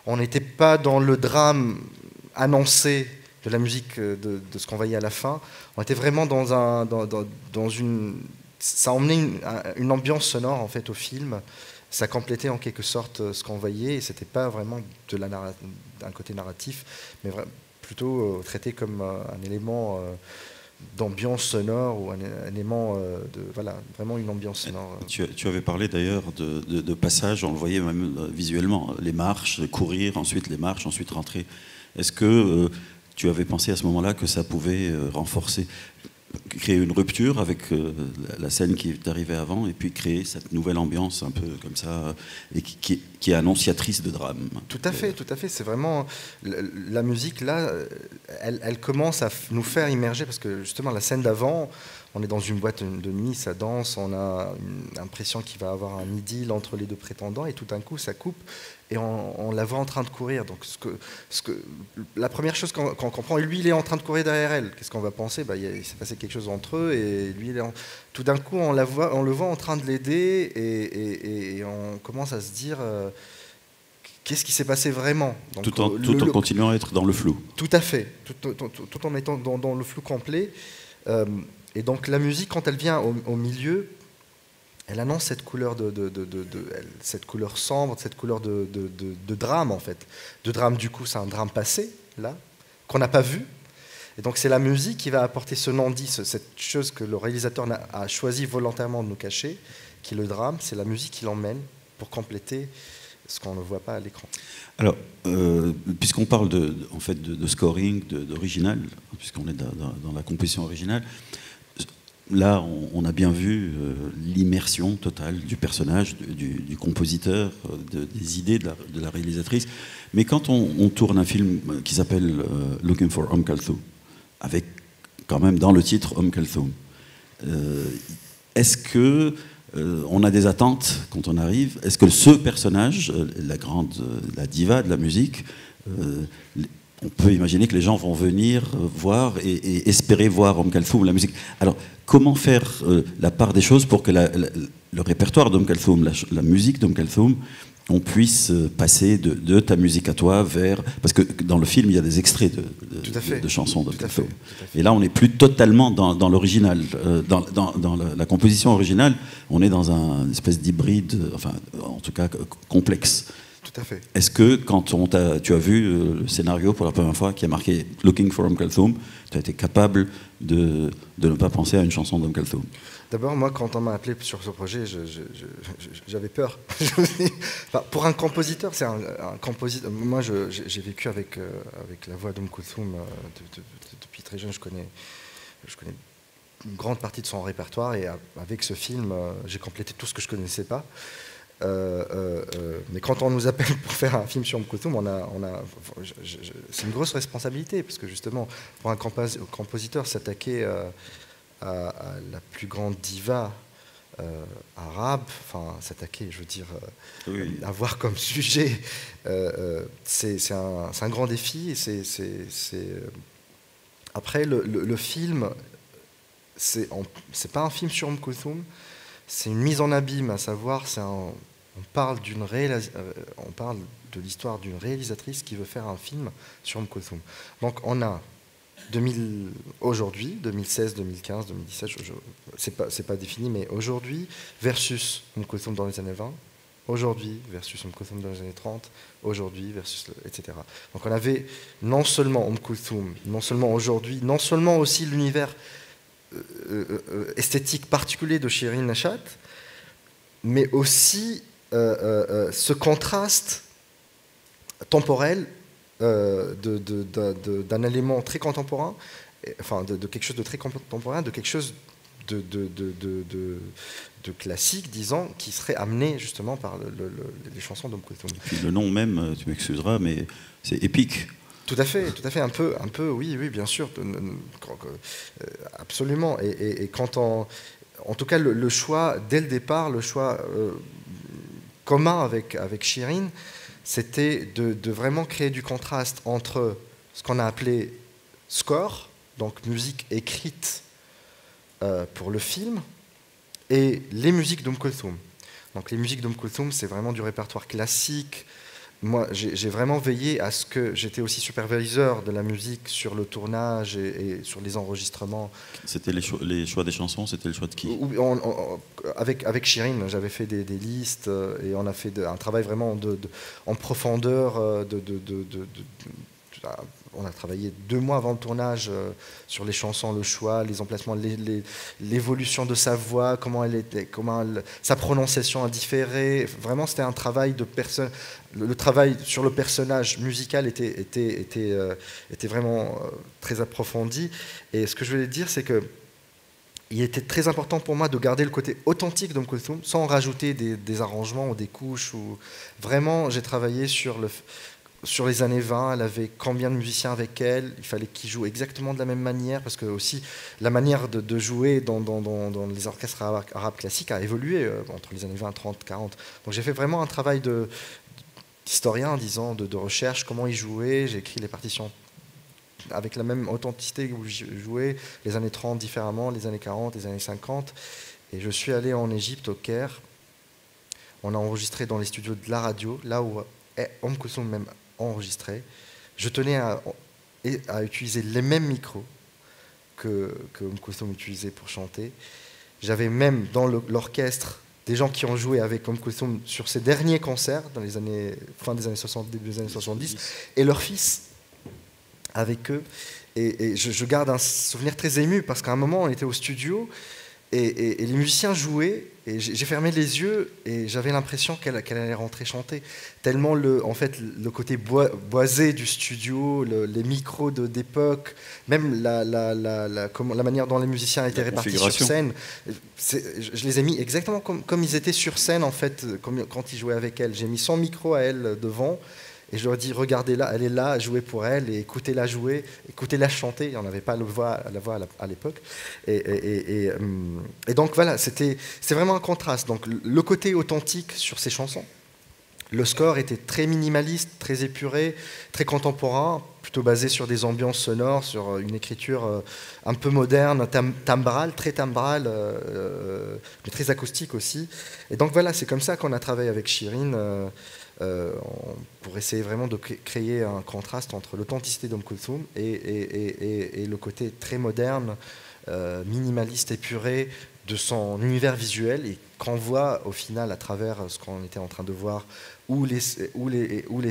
On n'était pas dans le drame annoncé de la musique, de ce qu'on voyait à la fin. On était vraiment dans une... Ça emmenait une ambiance sonore en fait au film. Ça complétait en quelque sorte ce qu'on voyait et c'était pas vraiment d'un côté narratif, mais plutôt traité comme un élément d'ambiance sonore ou un élément voilà, vraiment une ambiance sonore. Tu avais parlé d'ailleurs de passages, on le voyait même visuellement, les marches, courir, ensuite les marches, ensuite rentrer. Est-ce que tu avais pensé à ce moment-là que ça pouvait renforcer créer une rupture avec la scène qui est arrivée avant, et puis créer cette nouvelle ambiance un peu comme ça, et qui est annonciatrice de drame. Tout à fait, tout à fait. C'est vraiment la musique là, elle commence à nous faire immerger, parce que justement la scène d'avant, on est dans une boîte de nuit, ça danse, on a l'impression qu'il va y avoir un idylle entre les deux prétendants, et tout d'un coup ça coupe et on la voit en train de courir. Donc la première chose qu'on comprend, lui il est en train de courir derrière elle. Qu'est-ce qu'on va penser? Il s'est passé quelque chose entre eux, et lui tout d'un coup on le voit en train de l'aider, et on commence à se dire qu'est-ce qui s'est passé vraiment. Donc, tout en continuant à être dans le flou. Tout à fait, tout en étant dans le flou complet. Et donc la musique, quand elle vient au milieu, elle annonce cette couleur cette couleur sombre, cette couleur de drame en fait. De drame, du coup, c'est un drame passé, là, qu'on n'a pas vu. Et donc c'est la musique qui va apporter ce non-dit, cette chose que le réalisateur a choisi volontairement de nous cacher, qui est le drame. C'est la musique qui l'emmène pour compléter ce qu'on ne voit pas à l'écran. Alors, puisqu'on parle en fait de scoring, d'original, puisqu'on est dans la composition originale, là, on a bien vu l'immersion totale du personnage, du compositeur, des idées de la réalisatrice. Mais quand on tourne un film qui s'appelle Looking for Kalthoum, avec quand même dans le titre Kalthoum, est-ce que on a des attentes quand on arrive? Est-ce que ce personnage, la diva de la musique, on peut imaginer que les gens vont venir voir et espérer voir Kalthoum, la musique. Alors, comment faire la part des choses pour que le répertoire Kalthoum, la musique Kalthoum, on puisse passer de ta musique à toi vers... Parce que dans le film, il y a des extraits de chansons Kalthoum. Et là, on n'est plus totalement dans l'original. Dans la composition originale, on est dans une espèce d'hybride, enfin, en tout cas, complexe. Tout à fait. Est-ce que quand tu as vu le scénario pour la première fois qui a marqué Looking for Kalthoum, tu as été capable de ne pas penser à une chanson Kalthoum? D'abord, moi, quand on m'a appelé sur ce projet, j'avais peur. Enfin, pour un compositeur, c'est un compositeur. Moi, j'ai vécu avec la voix Kalthoum depuis très jeune. Je connais une grande partie de son répertoire, et avec ce film, j'ai complété tout ce que je ne connaissais pas. Mais quand on nous appelle pour faire un film sur Kalthoum, c'est une grosse responsabilité, parce que justement, pour un compositeur, s'attaquer à la plus grande diva arabe, enfin s'attaquer, je veux dire, avoir comme sujet, c'est un grand défi. Après, le film, c'est pas un film sur Kalthoum. C'est une mise en abîme, à savoir, on parle de l'histoire d'une réalisatrice qui veut faire un film sur Kalthoum. Donc on a aujourd'hui, 2016, 2015, 2017, c'est pas défini, mais aujourd'hui versus Kalthoum dans les années 20, aujourd'hui versus Kalthoum dans les années 30, aujourd'hui versus etc. Donc on avait non seulement Kalthoum, non seulement aujourd'hui, non seulement aussi l'univers esthétique particulier de Shirin Nashat, mais aussi ce contraste temporel d'un élément très contemporain, enfin de quelque chose de très contemporain, de quelque chose de classique, disons, qui serait amené justement par les chansons Kalthoum. Puis le nom même, tu m'excuseras, mais c'est épique. Tout à fait, un peu, oui, bien sûr, absolument. Et quand en tout cas, le choix, dès le départ, le choix commun avec Shirin, c'était de vraiment créer du contraste entre ce qu'on a appelé score, donc musique écrite pour le film, et les musiques Kalthoum. Donc les musiques Kalthoum, c'est vraiment du répertoire classique. Moi, j'ai vraiment veillé à ce que j'étais aussi superviseur de la musique sur le tournage et sur les enregistrements. C'était les choix des chansons, c'était le choix de qui? Avec Shirin, j'avais fait des listes, et on a fait un travail vraiment en profondeur. On a travaillé 2 mois avant le tournage sur les chansons, le choix, les emplacements, l'évolution de sa voix, sa prononciation a différé. Vraiment, c'était un travail de personne. Le travail sur le personnage musical était vraiment très approfondi. Et ce que je voulais dire, c'est que il était très important pour moi de garder le côté authentique d'Oum Kulthum sans rajouter des arrangements ou des couches. Vraiment, j'ai travaillé sur les années 20, elle avait combien de musiciens avec elle, il fallait qu'ils jouent exactement de la même manière, parce que aussi la manière de jouer dans les orchestres arabes classiques a évolué entre les années 20, 30, 40. Donc j'ai fait vraiment un travail d'historien en disant de recherche, comment ils jouaient, j'ai écrit les partitions avec la même authenticité où je jouais, les années 30 différemment, les années 40, les années 50. Et je suis allé en Égypte, au Caire. On a enregistré dans les studios de la radio, là où Oum Kulthum même enregistré. Je tenais à utiliser les mêmes micros que Oum Kulthum utilisait pour chanter. J'avais même dans l'orchestre des gens qui ont joué avec Oum Kulthum sur ses derniers concerts, dans les années, fin des années 60, début des années 70, et leur fils avec eux. Et je garde un souvenir très ému, parce qu'à un moment, on était au studio, et les musiciens jouaient, et j'ai fermé les yeux, et j'avais l'impression qu'elle allait rentrer chanter. Tellement en fait, le côté boisé du studio, les micros d'époque, même la manière dont les musiciens étaient répartis sur scène, je les ai mis exactement comme ils étaient sur scène, en fait, quand ils jouaient avec elle. J'ai mis son micro à elle devant, et je leur ai dit, regardez-la, elle est là, jouez pour elle, et écoutez-la jouer, écoutez-la chanter. Il n'y en avait pas la voix à l'époque. Et donc voilà, c'est vraiment un contraste. Donc le côté authentique sur ces chansons. Le score était très minimaliste, très épuré, très contemporain, plutôt basé sur des ambiances sonores, sur une écriture un peu moderne, timbrale, très timbrale, mais très acoustique aussi. Et donc voilà, c'est comme ça qu'on a travaillé avec Shirin, pour essayer vraiment de créer un contraste entre l'authenticité d'Oum Kulthum et le côté très moderne, minimaliste, épuré de son univers visuel, et qu'on voit au final à travers ce qu'on était en train de voir, ou les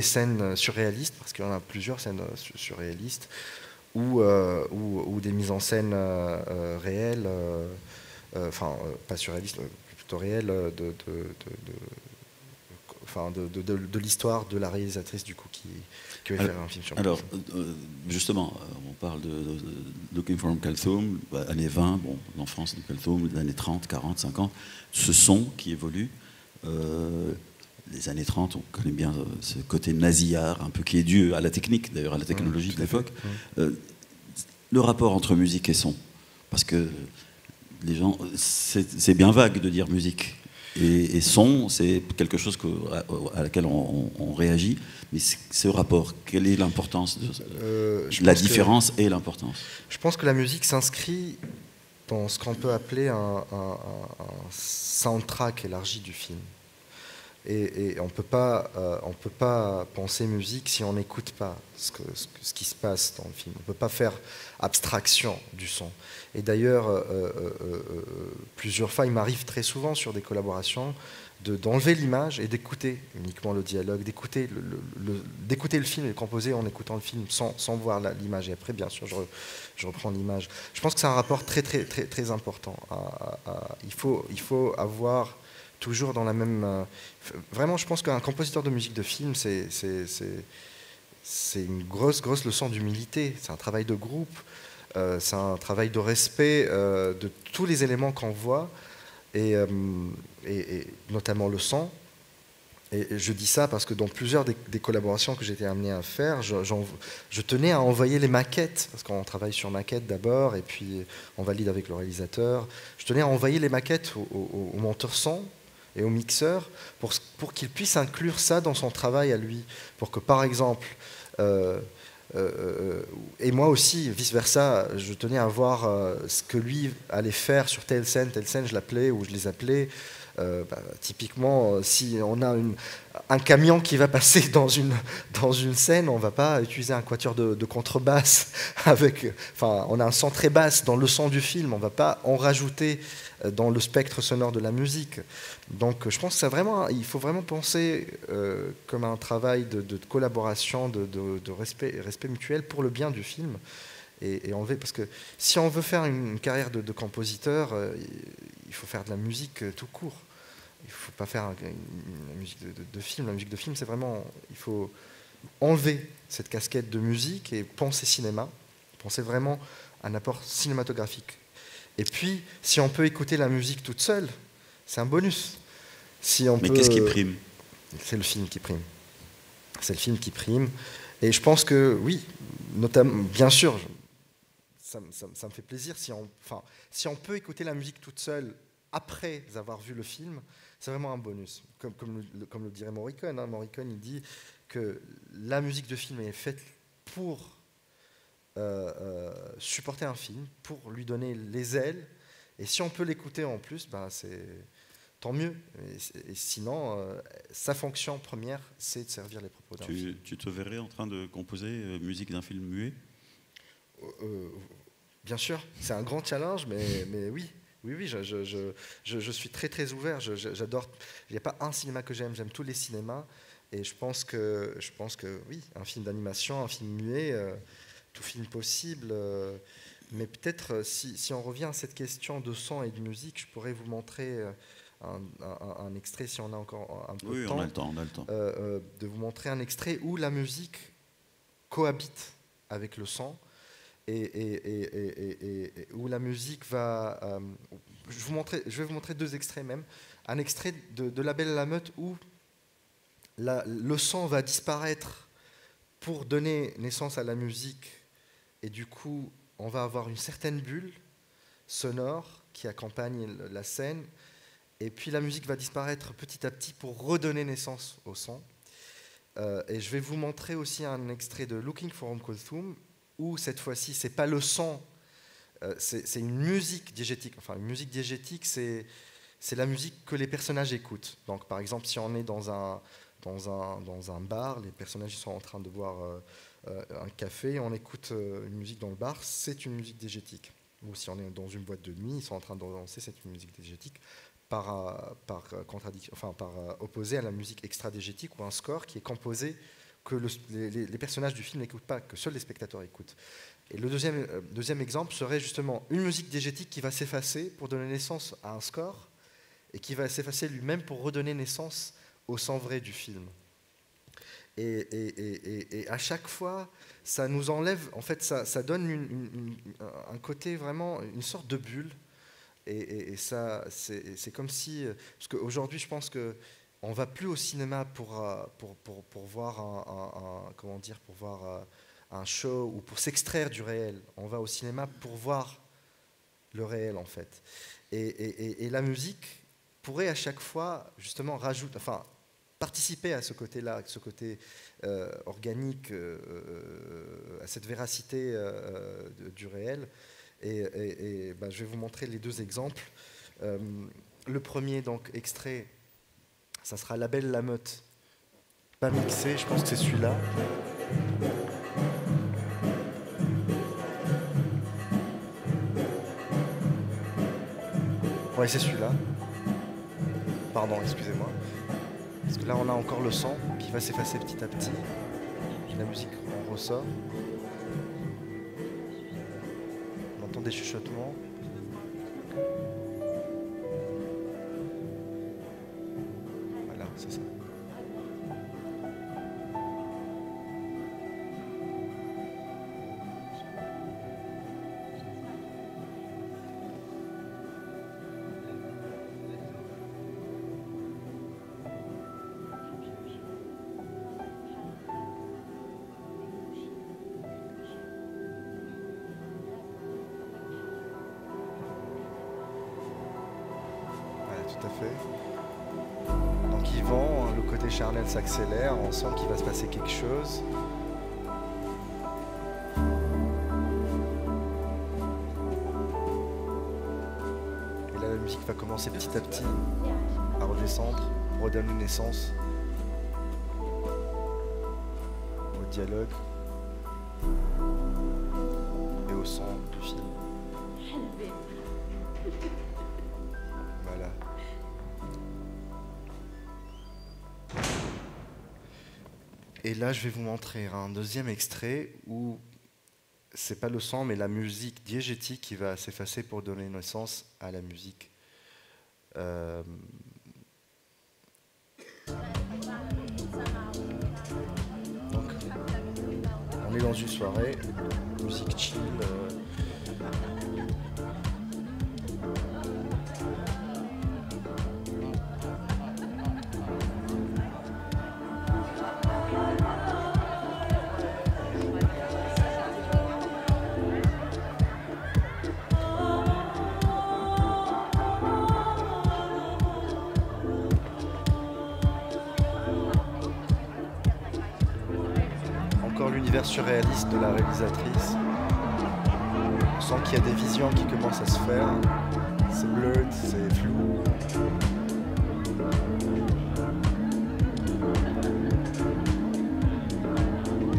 scènes surréalistes, parce qu'il y en a plusieurs scènes surréalistes, ou des mises en scène réelles, enfin pas surréalistes, plutôt réelles, de l'histoire de la réalisatrice du coup qui va faire un film sur. Alors justement, on parle de Looking for Oum Kulthum, années 20, bon, l'enfance de Kulthum, les années 30, 40, 50, ce son qui évolue. Les années 30, on connaît bien ce côté nasillard, un peu qui est dû à la technique, d'ailleurs à la technologie de l'époque. Le rapport entre musique et son, parce que les gens, c'est bien vague de dire musique. Et son, c'est quelque chose à laquelle on réagit. Mais ce rapport, quelle est l'importance de la différence et l'importance? Je pense que la musique s'inscrit dans ce qu'on peut appeler un soundtrack élargi du film. Et on peut pas penser musique si on n'écoute pas ce qui se passe dans le film. On ne peut pas faire abstraction du son. Et d'ailleurs, plusieurs fois, il m'arrive très souvent sur des collaborations d'enlever l'image et d'écouter uniquement le dialogue, d'écouter le film et de composer en écoutant le film sans voir l'image. Et après, bien sûr, je reprends l'image. Je pense que c'est un rapport très, très, très, très important. Il faut avoir toujours dans la même... vraiment, je pense qu'un compositeur de musique de film, c'est une grosse leçon d'humilité. C'est un travail de groupe, c'est un travail de respect de tous les éléments qu'on voit, et notamment le son. Et je dis ça parce que dans plusieurs des collaborations que j'étais amené à faire, je tenais à envoyer les maquettes, parce qu'on travaille sur maquettes d'abord, et puis on valide avec le réalisateur. Je tenais à envoyer les maquettes au monteur son et au mixeur pour qu'il puisse inclure ça dans son travail à lui. Pour que, par exemple, et moi aussi, vice-versa, je tenais à voir ce que lui allait faire sur telle scène, je l'appelais ou je les appelais. Typiquement, si on a un camion qui va passer dans une scène, on ne va pas utiliser un quatuor de contrebasse on a un son très basse dans le son du film, on ne va pas en rajouter dans le spectre sonore de la musique. Donc je pense que il faut vraiment penser comme un travail de collaboration, de respect mutuel pour le bien du film. Et parce que si on veut faire une carrière de compositeur, il faut faire de la musique tout court. Il ne faut pas faire une musique de film. La musique de film, c'est vraiment... Il faut enlever cette casquette de musique et penser cinéma, penser vraiment à un apport cinématographique. Et puis, si on peut écouter la musique toute seule, c'est un bonus. Si on Mais peut... qu'est-ce qui prime? C'est le film qui prime. C'est le film qui prime. Et je pense que, oui, notamment, bien sûr, ça me fait plaisir si on peut écouter la musique toute seule après avoir vu le film, c'est vraiment un bonus. Comme le dirait Morricone. Hein. Morricone, il dit que la musique de film est faite pour supporter un film, pour lui donner les ailes. Et si on peut l'écouter en plus, c'est tant mieux. Et sinon, sa fonction première, c'est de servir les propos d'un film. Tu te verrais en train de composer musique d'un film muet? Bien sûr, c'est un grand challenge, mais oui. Oui, je suis très très ouvert. J'adore. Il n'y a pas un cinéma que j'aime tous les cinémas. Et je pense que oui, un film d'animation, un film muet, tout film possible. Mais peut-être, si on revient à cette question de son et de musique, je pourrais vous montrer un extrait, si on a encore un peu de temps. Oui, on a le temps. De vous montrer un extrait où la musique cohabite avec le son. Et où la musique va... je vais vous montrer 2 extraits même. Un extrait de La Belle et la Meute où le son va disparaître pour donner naissance à la musique. Et du coup, on va avoir une certaine bulle sonore qui accompagne la scène. Et puis la musique va disparaître petit à petit pour redonner naissance au son. Et je vais vous montrer aussi un extrait de Looking for Umm Kulthum, où cette fois-ci, c'est pas le son, c'est une musique diégétique. Enfin, une musique diégétique, c'est la musique que les personnages écoutent. Donc, par exemple, si on est dans un bar, les personnages sont en train de boire un café, on écoute une musique dans le bar, c'est une musique diégétique. Ou si on est dans une boîte de nuit, ils sont en train de danser, c'est une musique diégétique. Par opposé à la musique extra-diégétique ou un score qui est composé que les personnages du film n'écoutent pas, que seuls les spectateurs écoutent. Et le deuxième exemple serait justement une musique diégétique qui va s'effacer pour donner naissance à un score et qui va s'effacer lui-même pour redonner naissance au son vrai du film. Et à chaque fois, ça nous enlève, en fait, ça donne un côté vraiment, une sorte de bulle. Et ça, c'est comme si... Parce qu'aujourd'hui, je pense que on va plus au cinéma pour voir un show ou pour s'extraire du réel. On va au cinéma pour voir le réel, en fait. Et la musique pourrait à chaque fois, justement, participer à ce côté-là, ce côté organique, à cette véracité du réel. Et je vais vous montrer les 2 exemples. Le premier, donc, extrait... Ça sera La Belle et la Meute, pas mixé, je pense que c'est celui-là. Ouais, c'est celui-là. Pardon, excusez-moi. Parce que là, on a encore le son qui va s'effacer petit à petit. La musique en ressort. On entend des chuchotements. C'est ça. Voilà, tout à fait. Donc ils vont, le côté charnel s'accélère, on sent qu'il va se passer quelque chose. Et là la musique va commencer petit à petit à redescendre, redonner naissance au dialogue et au son du film. Voilà. Et là, je vais vous montrer un deuxième extrait où c'est pas le son, mais la musique diégétique qui va s'effacer pour donner naissance à la musique. Donc, on est dans une soirée, musique chill. surréaliste de la réalisatrice. On sent qu'il y a des visions qui commencent à se faire. C'est blurred, c'est flou.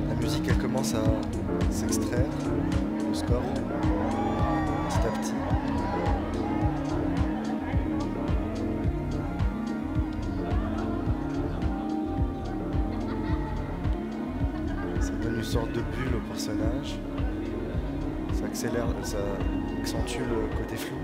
La musique, elle commence à s'extraire, le score, petit à petit. Ça donne une sorte de bulle au personnage. Ça accélère, ça accentue le côté flou.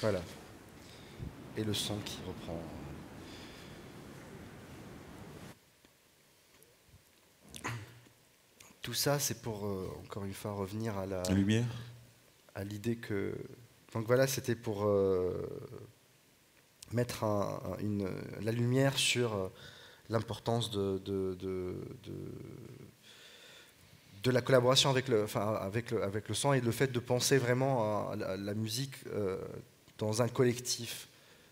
Voilà. Et le son qui reprend. Tout ça, c'est pour, encore une fois, revenir à la lumière, à l'idée que... Donc voilà, c'était pour mettre la lumière sur l'importance de la collaboration avec le son et le fait de penser vraiment à la musique dans un collectif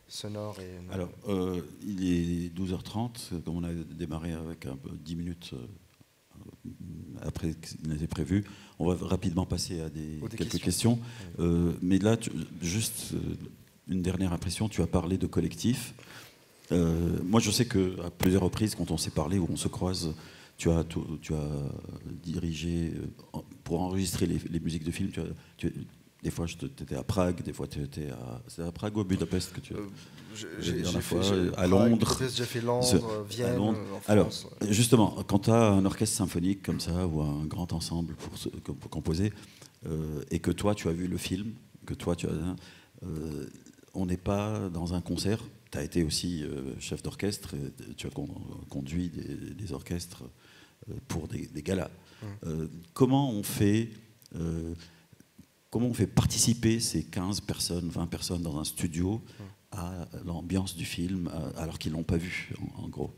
sonore. Alors, il est 12h30, comme on a démarré avec un peu 10 minutes après qu'il n'était prévu. On va rapidement passer à quelques questions. Mais là, juste une dernière impression, tu as parlé de collectif. Moi, je sais qu'à plusieurs reprises, quand on s'est parlé ou on se croise, tu as dirigé, pour enregistrer les musiques de films, des fois, tu étais à Prague, des fois, tu étais à Prague ou à Budapest que tu à Londres. J'ai fait Londres, Vienne, à Londres. en France. Alors, justement, quand tu as un orchestre symphonique comme ça, ou un grand ensemble pour composer, et que toi, tu as vu le film, que toi, on n'est pas dans un concert. Tu as été aussi chef d'orchestre, tu as conduit des orchestres pour des galas. Comment on fait participer ces 15 personnes, 20 personnes dans un studio à l'ambiance du film, alors qu'ils ne l'ont pas vu, en gros?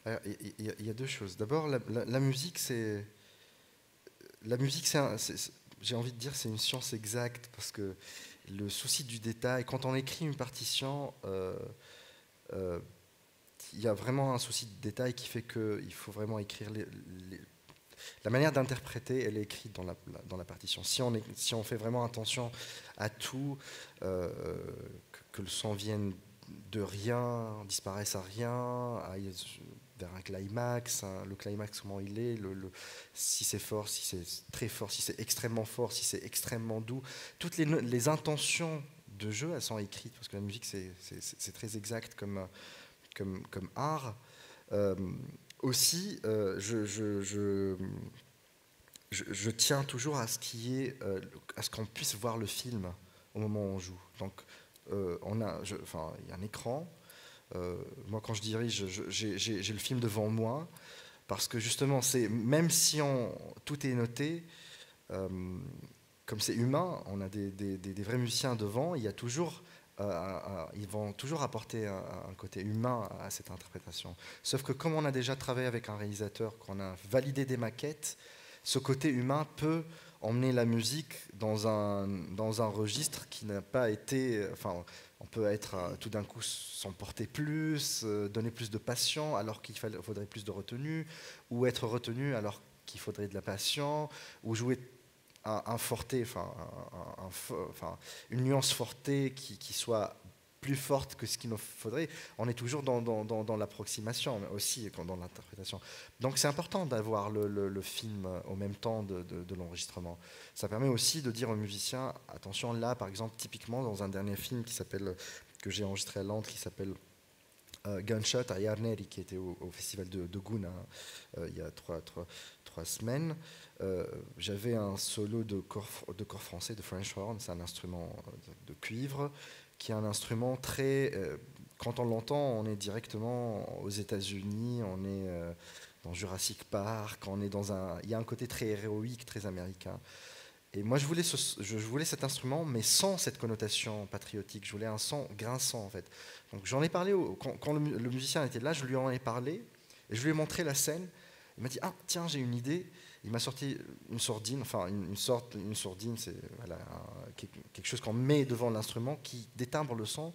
Il y a deux choses. D'abord, la musique, c'est... La musique, j'ai envie de dire, c'est une science exacte, parce que le souci du détail, quand on écrit une partition, il y a vraiment un souci de détail qui fait qu'il faut vraiment écrire la manière d'interpréter, elle est écrite dans la partition. Si on fait vraiment attention à tout, que le son vienne de rien, disparaisse à rien, aille vers un climax, le climax comment il est, si c'est fort, si c'est très fort, si c'est extrêmement fort, si c'est extrêmement doux. Toutes les intentions de jeu, elles sont écrites, parce que la musique, c'est très exact comme art. Aussi, je tiens toujours à ce qu'on puisse voir le film au moment où on joue. Donc, il y a un écran. Moi, quand je dirige, j'ai le film devant moi, parce que justement, même si tout est noté, comme c'est humain, on a des vrais musiciens devant, il y a toujours... ils vont toujours apporter un côté humain à cette interprétation. Sauf que comme on a déjà travaillé avec un réalisateur, qu'on a validé des maquettes, ce côté humain peut emmener la musique dans un registre qui n'a pas été... On peut être tout d'un coup s'emporter plus, donner plus de passion alors qu'il faudrait plus de retenue, ou être retenu alors qu'il faudrait de la passion, ou jouer un forté, une nuance fortée qui soit plus forte que ce qu'il nous faudrait. On est toujours dans l'approximation, mais aussi dans l'interprétation. Donc c'est important d'avoir le film au même temps de l'enregistrement. Ça permet aussi de dire aux musiciens, attention là par exemple, typiquement dans un dernier film que j'ai enregistré à Londres, qui s'appelle Gunshot à Yarneri, qui était au festival de Goun il y a trois semaines. J'avais un solo de corps français, de French horn, c'est un instrument de cuivre, qui est un instrument très... quand on l'entend, on est directement aux États-Unis, on est dans Jurassic Park, il y a un côté très héroïque, très américain. Et moi, je voulais cet instrument, mais sans cette connotation patriotique. Je voulais un son grinçant, en fait. Donc j'en ai parlé, quand le musicien était là, je lui en ai parlé, et je lui ai montré la scène. Il m'a dit, ah tiens, j'ai une idée. Il m'a sorti une sourdine, une sourdine, c'est quelque chose qu'on met devant l'instrument qui détimbre le son.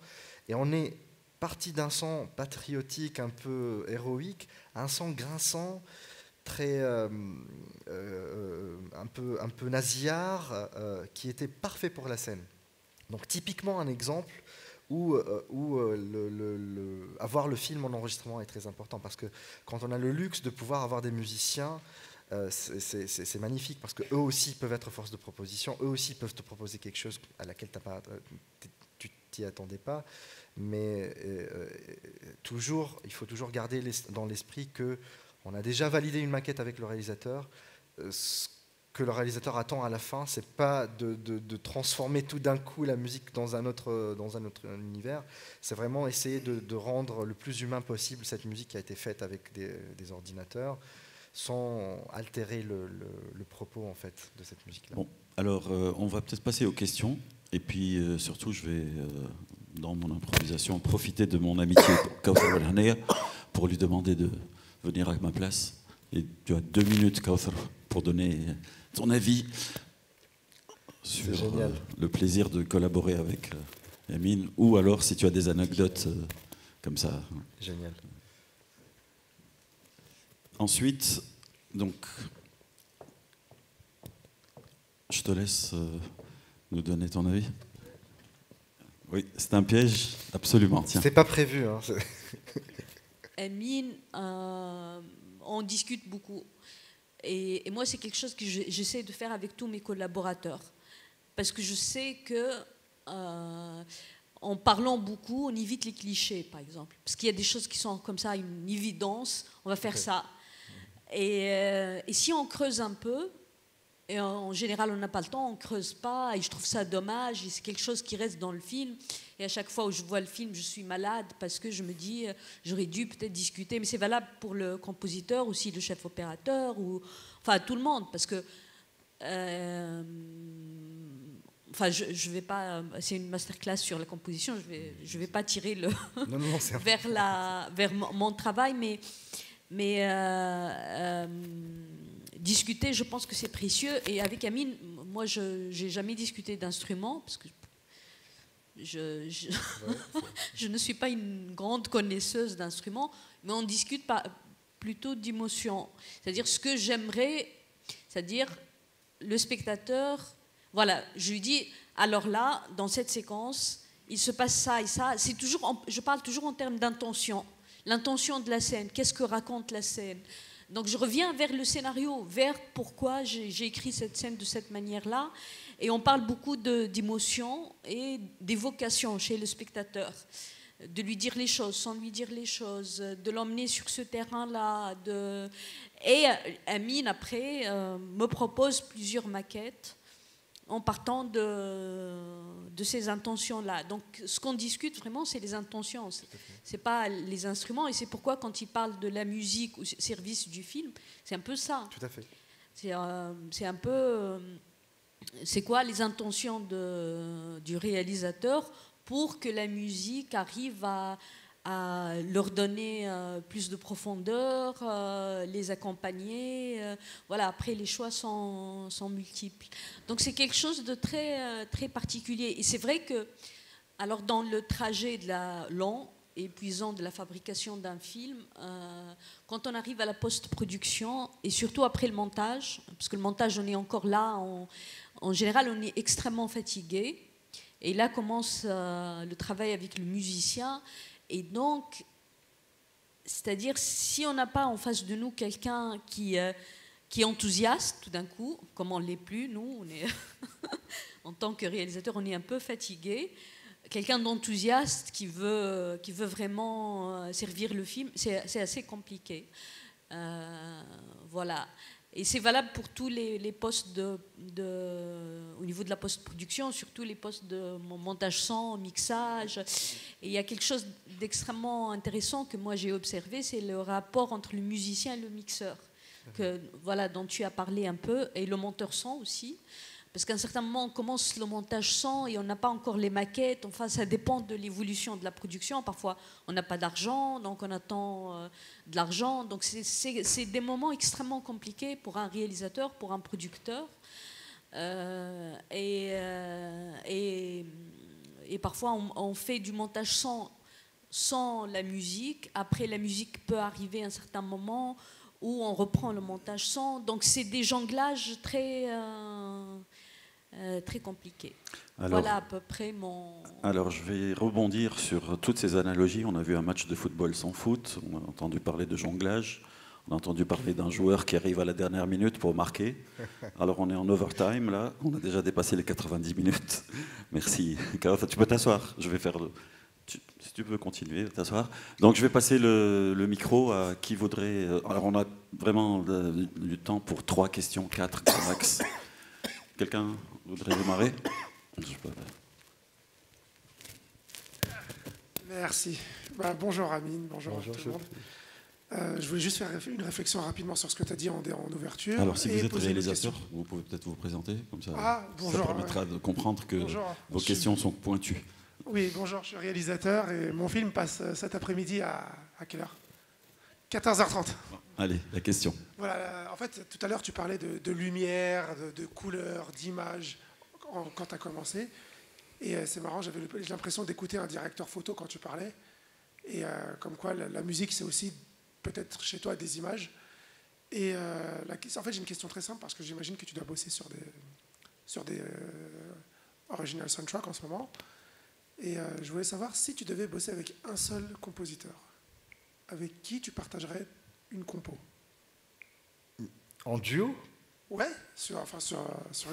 Et on est parti d'un son patriotique, un peu héroïque, à un son grinçant, très un peu nasillard, qui était parfait pour la scène. Donc typiquement un exemple où avoir le film en enregistrement est très important, parce que quand on a le luxe de pouvoir avoir des musiciens, c'est magnifique, parce qu'eux aussi peuvent être force de proposition, eux aussi peuvent te proposer quelque chose à laquelle tu t'y attendais pas, mais il faut toujours garder dans l'esprit qu'on a déjà validé une maquette avec le réalisateur. Ce que le réalisateur attend à la fin, c'est pas de transformer tout d'un coup la musique dans un autre univers, c'est vraiment essayer de rendre le plus humain possible cette musique qui a été faite avec des ordinateurs, sans altérer le propos en fait de cette musique-là. Bon, alors on va peut-être passer aux questions, et puis surtout je vais, dans mon improvisation, profiter de mon amitié pour Kawthar Welhanea pour lui demander de venir à ma place. Et tu as 2 minutes, Kawthar, pour donner ton avis sur le plaisir de collaborer avec Yamin, ou alors si tu as des anecdotes comme ça. Génial. Ensuite, donc, je te laisse nous donner ton avis. Oui, c'est un piège, absolument. Tiens. C'était pas prévu. Hein. Amine, on discute beaucoup. Et moi, c'est quelque chose que j'essaie de faire avec tous mes collaborateurs. Parce que je sais que, en parlant beaucoup, on évite les clichés, par exemple. Parce qu'il y a des choses qui sont comme ça, une évidence, on va faire ça. Et si on creuse un peu, et en général on n'a pas le temps, on ne creuse pas, et je trouve ça dommage, et c'est quelque chose qui reste dans le film, et à chaque fois où je vois le film, je suis malade, parce que je me dis, j'aurais dû peut-être discuter, mais c'est valable pour le compositeur, aussi le chef opérateur, enfin tout le monde, parce que je vais pas, c'est une masterclass sur la composition, je vais pas tirer vers mon travail, mais discuter, je pense que c'est précieux. Et avec Amine, moi, je n'ai jamais discuté d'instruments, parce que je ne suis pas une grande connaisseuse d'instruments, mais on discute plutôt d'émotions. C'est-à-dire ce que j'aimerais, c'est-à-dire le spectateur, voilà, je lui dis, alors là, dans cette séquence, il se passe ça et ça. C'est toujours, je parle toujours en termes d'intention. L'intention de la scène, qu'est-ce que raconte la scène. Donc je reviens vers le scénario, vers pourquoi j'ai écrit cette scène de cette manière-là. Et on parle beaucoup d'émotion et d'évocation chez le spectateur. De lui dire les choses sans lui dire les choses, de l'emmener sur ce terrain-là. Et Amine, après, me propose plusieurs maquettes en partant de ces intentions-là. Donc, ce qu'on discute vraiment, c'est les intentions. C'est pas les instruments. Et c'est pourquoi, quand il parle de la musique au service du film, c'est un peu ça. Tout à fait. C'est un peu... c'est quoi les intentions du réalisateur pour que la musique arrive à leur donner plus de profondeur, les accompagner. Voilà, après, les choix sont multiples. Donc, c'est quelque chose de très, très particulier. Et c'est vrai que alors dans le trajet long et épuisant de la fabrication d'un film, quand on arrive à la post-production et surtout après le montage, parce que le montage on est encore là, en général on est extrêmement fatigué, et là commence le travail avec le musicien, et donc c'est-à-dire si on n'a pas en face de nous quelqu'un qui est enthousiaste tout d'un coup, comme on ne l'est plus, nous on est en tant que réalisateur on est un peu fatigué. Quelqu'un d'enthousiaste qui veut vraiment servir le film, c'est assez compliqué. Voilà. Et c'est valable pour tous les postes au niveau de la post-production, surtout les postes de montage son, mixage. Et il y a quelque chose d'extrêmement intéressant que moi j'ai observé, c'est le rapport entre le musicien et le mixeur, dont tu as parlé un peu, et le monteur son aussi. Parce qu'à un certain moment, on commence le montage son et on n'a pas encore les maquettes. Enfin, ça dépend de l'évolution de la production. Parfois, on n'a pas d'argent, donc on attend de l'argent. Donc, c'est des moments extrêmement compliqués pour un réalisateur, pour un producteur. Et parfois, on fait du montage sans la musique. Après, la musique peut arriver à un certain moment où on reprend le montage son. Donc, c'est des jonglages très compliqué. Voilà à peu près mon... Alors, je vais rebondir sur toutes ces analogies. On a vu un match de football sans foot, on a entendu parler de jonglage, on a entendu parler d'un joueur qui arrive à la dernière minute pour marquer. Alors, on est en overtime, là. On a déjà dépassé les 90 minutes. Merci. Tu peux t'asseoir. Je vais faire... Si tu veux continuer, t'asseoir. Donc, je vais passer le micro à qui voudrait... Alors, on a vraiment du temps pour 3 questions, 4 max. Quelqu'un voudrait démarrer? Merci. Bonjour Amine, bonjour tout le monde. Je voulais juste faire une réflexion rapidement sur ce que tu as dit en ouverture. Alors si vous êtes réalisateur, vous pouvez peut-être vous présenter, comme ça, ça permettra de comprendre que vos questions sont pointues. Oui, bonjour, je suis réalisateur et mon film passe cet après-midi à quelle heure? 14h30. Allez, la question. Voilà, en fait, tout à l'heure, tu parlais de lumière, de couleurs, d'images, quand tu as commencé. Et c'est marrant, j'ai l'impression d'écouter un directeur photo quand tu parlais. Et comme quoi, la musique, c'est aussi peut-être chez toi des images. Et en fait, j'ai une question très simple, parce que j'imagine que tu dois bosser sur des original soundtracks en ce moment. Et je voulais savoir si tu devais bosser avec un seul compositeur. Avec qui tu partagerais une compo? En duo? Ouais, sur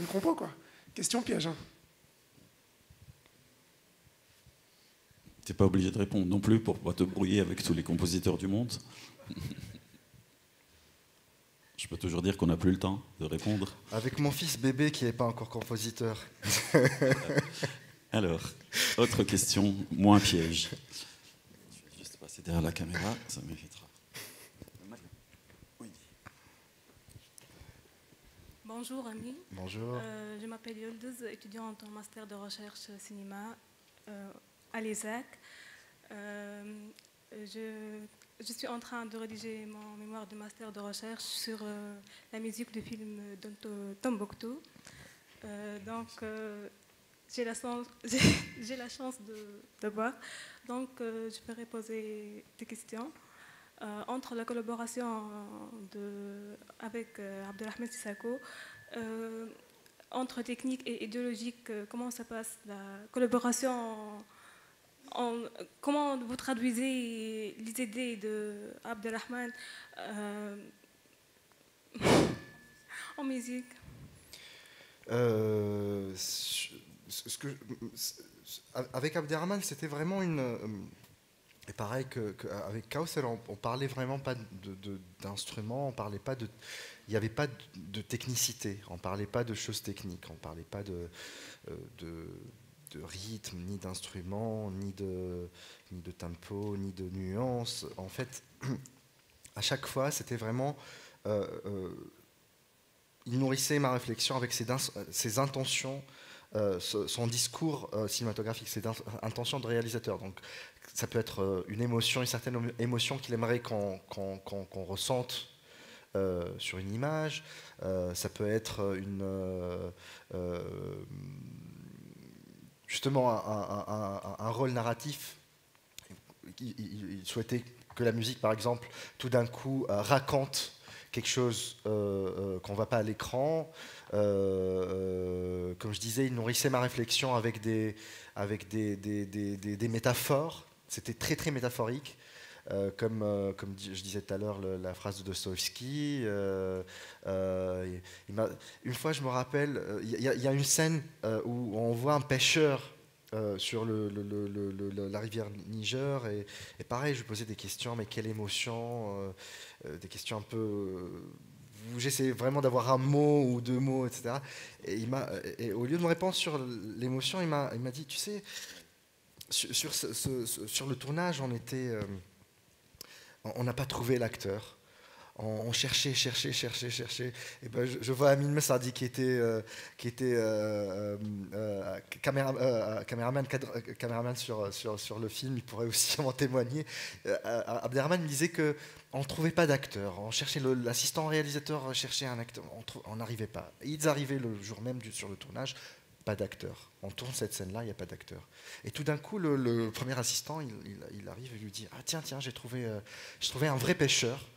une compo, quoi. Question piège. Hein. Tu n'es pas obligé de répondre non plus pour ne pas te brouiller avec tous les compositeurs du monde. Je peux toujours dire qu'on n'a plus le temps de répondre. Avec mon fils bébé qui n'est pas encore compositeur. Alors, autre question, moins piège. C'est derrière la caméra, ça m'évitera. Oui. Bonjour Ami. Bonjour. Je m'appelle Yolduz, étudiante en master de recherche cinéma à l'ESSEC. Je suis en train de rédiger mon mémoire de master de recherche sur la musique du film Tombouctou. J'ai la chance de voir. Donc, je pourrais poser des questions. Entre la collaboration avec Abdelrahman Sissako, entre technique et idéologique, comment ça passe la collaboration comment vous traduisez les idées de Abdelrahman en musique? Avec Abderrahman, c'était vraiment et pareil qu'avec Kauser, on parlait vraiment pas d'instruments, on parlait pas il n'y avait pas de technicité, on parlait pas de choses techniques, on parlait pas de rythme, ni d'instruments, ni de tempo, ni de nuances. En fait, à chaque fois, c'était vraiment... il nourrissait ma réflexion avec ses intentions, son discours cinématographique, ses intentions de réalisateur. Donc, ça peut être une émotion, une certaine émotion qu'il aimerait qu'on ressente sur une image. Ça peut être justement un rôle narratif. Il souhaitait que la musique, par exemple, tout d'un coup raconte quelque chose qu'on ne voit pas à l'écran. Comme je disais, il nourrissait ma réflexion avec des métaphores. C'était très très métaphorique. Comme je disais tout à l'heure, la phrase de Dostoïevski. Une fois, je me rappelle, il y a une scène où on voit un pêcheur sur la rivière Niger, et pareil, je lui posais des questions, mais quelle émotion, des questions un peu où j'essayais vraiment d'avoir un mot ou deux mots, etc. Et au lieu de me répondre sur l'émotion, il m'a dit, tu sais, sur le tournage, on n'a pas trouvé l'acteur. On cherchait. Et ben, je vois Amin Messadi qui était caméraman sur le film, il pourrait aussi en témoigner. Abderrahmane me disait qu'on ne trouvait pas d'acteur. On cherchait l'assistant réalisateur cherchait un acteur. On n'arrivait pas. Ils arrivaient le jour même sur le tournage. Pas d'acteur. On tourne cette scène-là, il n'y a pas d'acteur. Et tout d'un coup, le premier assistant, il arrive et lui dit, ah tiens, j'ai trouvé un vrai pêcheur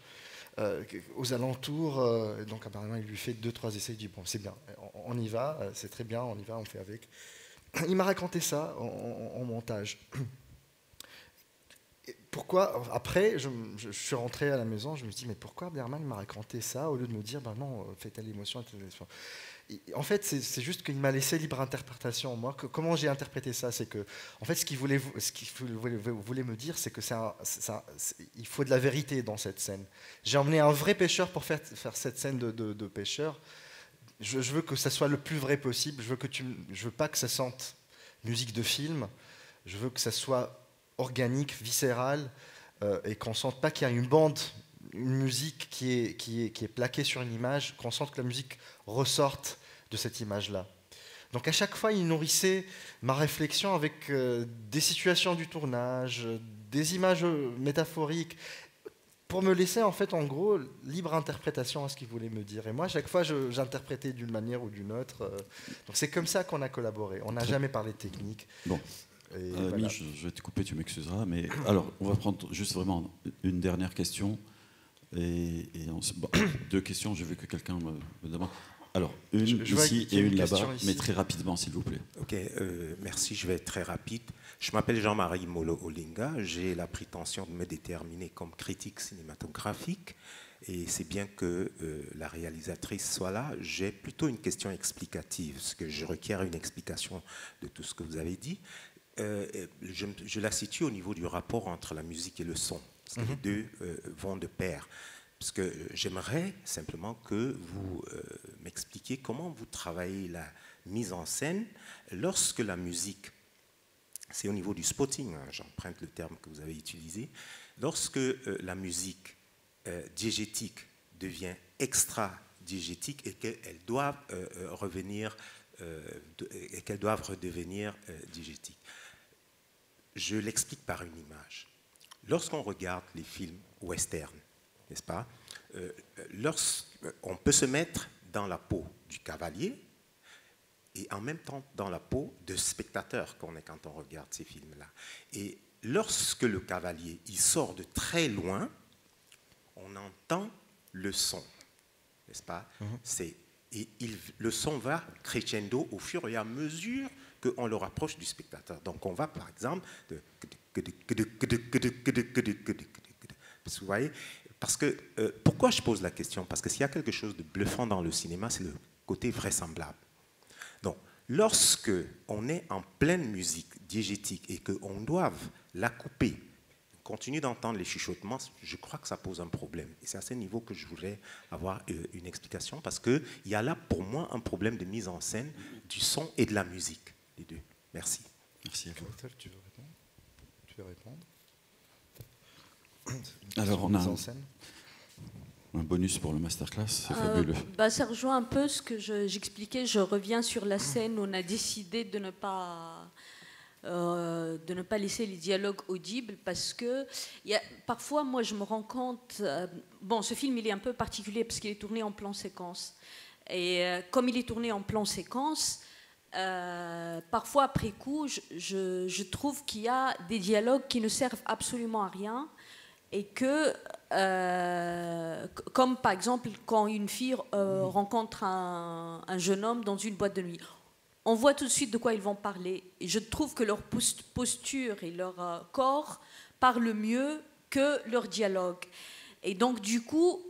aux alentours. Donc apparemment, il lui fait 2-3 essais. Il dit, bon, c'est bien, on y va, c'est très bien, on y va, on fait avec. Il m'a raconté ça en montage. Et pourquoi, après, je suis rentré à la maison, je me suis dit, mais pourquoi Abderrahmane m'a raconté ça au lieu de me dire, ben non, fais telle émotion, telle émotion. En fait, c'est juste qu'il m'a laissé libre interprétation. Moi, comment j'ai interprété ça, c'est que, en fait, ce qu'il voulait me dire, c'est que il faut de la vérité dans cette scène. J'ai emmené un vrai pêcheur pour faire cette scène de pêcheur. Je veux que ça soit le plus vrai possible. Je veux pas que ça sente musique de film. Je veux que ça soit organique, viscéral, et qu'on sente pas qu'il y a une musique qui est plaquée sur une image, qu'on sente que la musique ressorte de cette image-là. Donc à chaque fois, il nourrissait ma réflexion avec des situations du tournage, des images métaphoriques, pour me laisser en fait, en gros, libre interprétation à ce qu'il voulait me dire. Et moi, à chaque fois, j'interprétais d'une manière ou d'une autre. Donc c'est comme ça qu'on a collaboré. On n'a jamais parlé de technique. Bon. Voilà. Je vais te couper, tu m'excuseras, mais alors, on va prendre juste vraiment une dernière question. Deux questions, je veux que quelqu'un me demande. Alors, une ici et une là-bas, mais très rapidement, s'il vous plaît. Ok, merci, je vais être très rapide. Je m'appelle Jean-Marie Molo Olinga, j'ai la prétention de me déterminer comme critique cinématographique, et c'est bien que la réalisatrice soit là. J'ai plutôt une question explicative, parce que je requiers une explication de tout ce que vous avez dit. Je la situe au niveau du rapport entre la musique et le son, parce que les deux vont de pair. Parce que j'aimerais simplement que vous m'expliquiez comment vous travaillez la mise en scène lorsque la musique, c'est au niveau du spotting, hein, j'emprunte le terme que vous avez utilisé, lorsque la musique diégétique devient extra-diégétique et qu'elles doivent redevenir diégétiques. Je l'explique par une image. Lorsqu'on regarde les films westerns, n'est-ce pas, on peut se mettre dans la peau du cavalier et en même temps dans la peau de spectateur qu'on est quand on regarde ces films-là. Et lorsque le cavalier il sort de très loin, on entend le son, n'est-ce pas? Le son va crescendo au fur et à mesure qu'on le rapproche du spectateur. Donc on va par exemple vous voyez, parce que pourquoi je pose la question? Parce que s'il y a quelque chose de bluffant dans le cinéma, c'est le côté vraisemblable. Donc, lorsque on est en pleine musique diégétique et qu'on doit la couper, continue d'entendre les chuchotements, je crois que ça pose un problème. Et c'est à ce niveau que je voudrais avoir une explication, parce qu'il y a là, pour moi, un problème de mise en scène du son et de la musique, les deux. Merci. Merci. Tu veux répondre? Alors, on a un bonus pour le masterclass, c'est fabuleux. Ça rejoint un peu ce que j'expliquais. Je reviens sur la scène où on a décidé de ne pas laisser les dialogues audibles, parce que parfois, moi, je me rends compte... ce film, il est un peu particulier parce qu'il est tourné en plan séquence. Et comme il est tourné en plan séquence, parfois après coup, je trouve qu'il y a des dialogues qui ne servent absolument à rien et que, comme par exemple quand une fille rencontre un jeune homme dans une boîte de nuit, on voit tout de suite de quoi ils vont parler. Et je trouve que leur posture et leur corps parlent mieux que leur dialogue. Et donc du coup,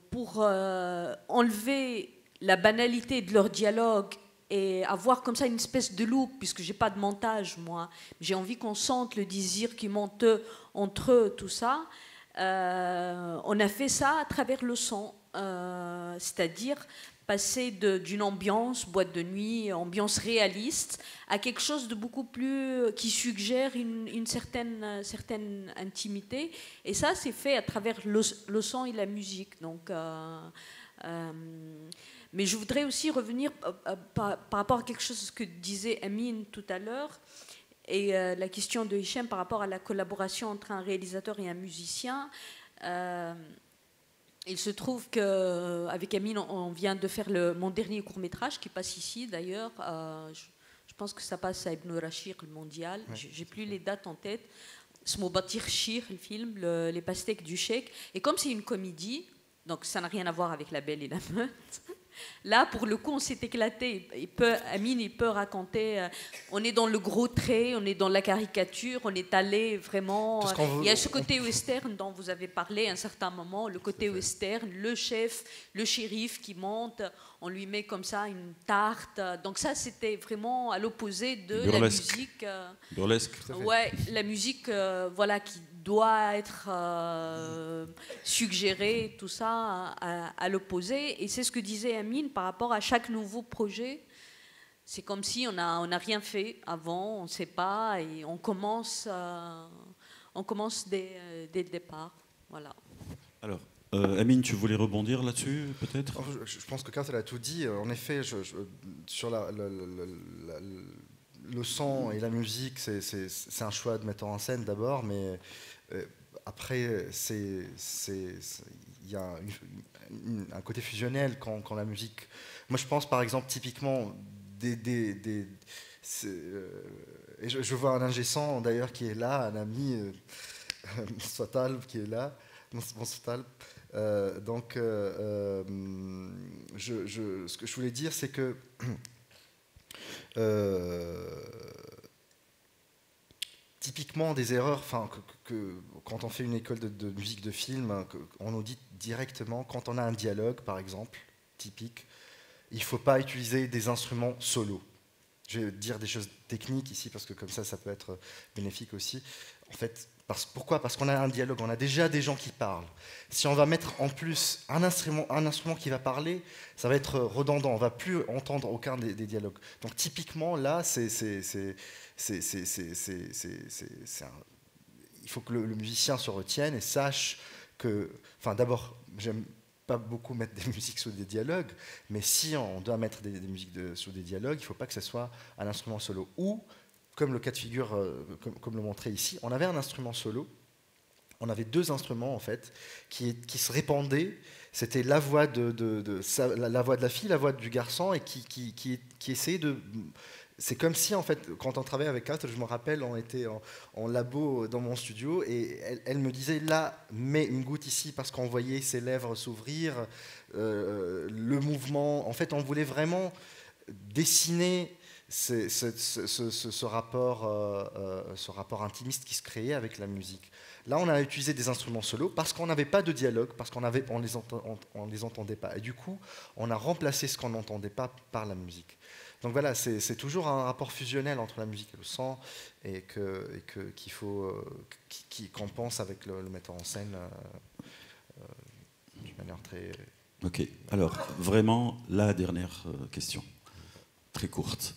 pour enlever la banalité de leur dialogue et avoir comme ça une espèce de loop, puisque j'ai pas de montage moi, j'ai envie qu'on sente le désir qui monte entre eux, tout ça. On a fait ça à travers le son, c'est-à-dire passer d'une ambiance boîte de nuit, ambiance réaliste, à quelque chose de beaucoup plus qui suggère une certaine intimité. Et ça, c'est fait à travers le son et la musique. Donc mais je voudrais aussi revenir par rapport à quelque chose que disait Amine tout à l'heure et la question de Hichem par rapport à la collaboration entre un réalisateur et un musicien. Il se trouve qu'avec Amine, on vient de faire mon dernier court-métrage qui passe ici d'ailleurs. Je pense que ça passe à Ibn Rachir, le mondial. Ouais. J'ai plus les dates en tête. Smobatir Shir, le film, les pastèques du Cheikh. Et comme c'est une comédie, donc ça n'a rien à voir avec La Belle et la Meute. Là, pour le coup, on s'est éclaté. Amine, il peut raconter. On est dans le gros trait, on est dans la caricature, on est allé vraiment. Il y a ce côté western dont vous avez parlé à un certain moment, le côté western, le chef, le shérif qui monte, on lui met comme ça une tarte. Donc ça, c'était vraiment à l'opposé de burlesque. La musique. Burlesque. Ouais, la musique, voilà, qui doit être suggérée, tout ça, à l'opposé. Et c'est ce que disait Amine par rapport à chaque nouveau projet. C'est comme si on n'a rien fait avant, on ne sait pas, et on commence dès le départ. Voilà. Alors, Amine, tu voulais rebondir là-dessus, peut-être ? Je pense que Kath, elle a tout dit. En effet, sur le son et la musique, c'est un choix de metteur en scène d'abord, mais après, il y a un côté fusionnel quand la musique... Moi, je pense, par exemple, typiquement, et je vois un ingé son, d'ailleurs, qui est là, un ami, Sotal, qui est là. Sotal. Donc, ce que je voulais dire, c'est que... typiquement des erreurs, quand on fait une école de musique de film, on nous dit directement, quand on a un dialogue par exemple, typique, il ne faut pas utiliser des instruments solo. Je vais dire des choses techniques ici, parce que comme ça peut être bénéfique aussi. En fait, pourquoi ? Parce qu'on a un dialogue, on a déjà des gens qui parlent. Si on va mettre en plus un instrument qui va parler, ça va être redondant, on ne va plus entendre aucun des dialogues. Donc typiquement, là, il faut que le musicien se retienne et sache que... Enfin, d'abord, j'aime pas beaucoup mettre des musiques sur des dialogues, mais si on doit mettre des musiques sur des dialogues, il ne faut pas que ce soit un instrument solo. Ou, comme le cas de figure, comme le montrait ici, on avait un instrument solo, on avait deux instruments en fait, qui se répandaient. C'était la voix la voix de la fille, la voix du garçon, et qui essayait de... C'est comme si, en fait, quand on travaillait avec Kat, je me rappelle, on était en labo dans mon studio, et elle me disait, là, mets une goutte ici, parce qu'on voyait ses lèvres s'ouvrir, le mouvement. En fait, on voulait vraiment dessiner ce rapport intimiste qui se créait avec la musique. Là, on a utilisé des instruments solos parce qu'on n'avait pas de dialogue, parce qu'on les entendait pas. Et du coup, on a remplacé ce qu'on n'entendait pas par la musique. Donc voilà, c'est toujours un rapport fusionnel entre la musique et le son, et qu'il faut qu'on pense avec le metteur en scène d'une manière très... Ok, alors vraiment la dernière question, très courte.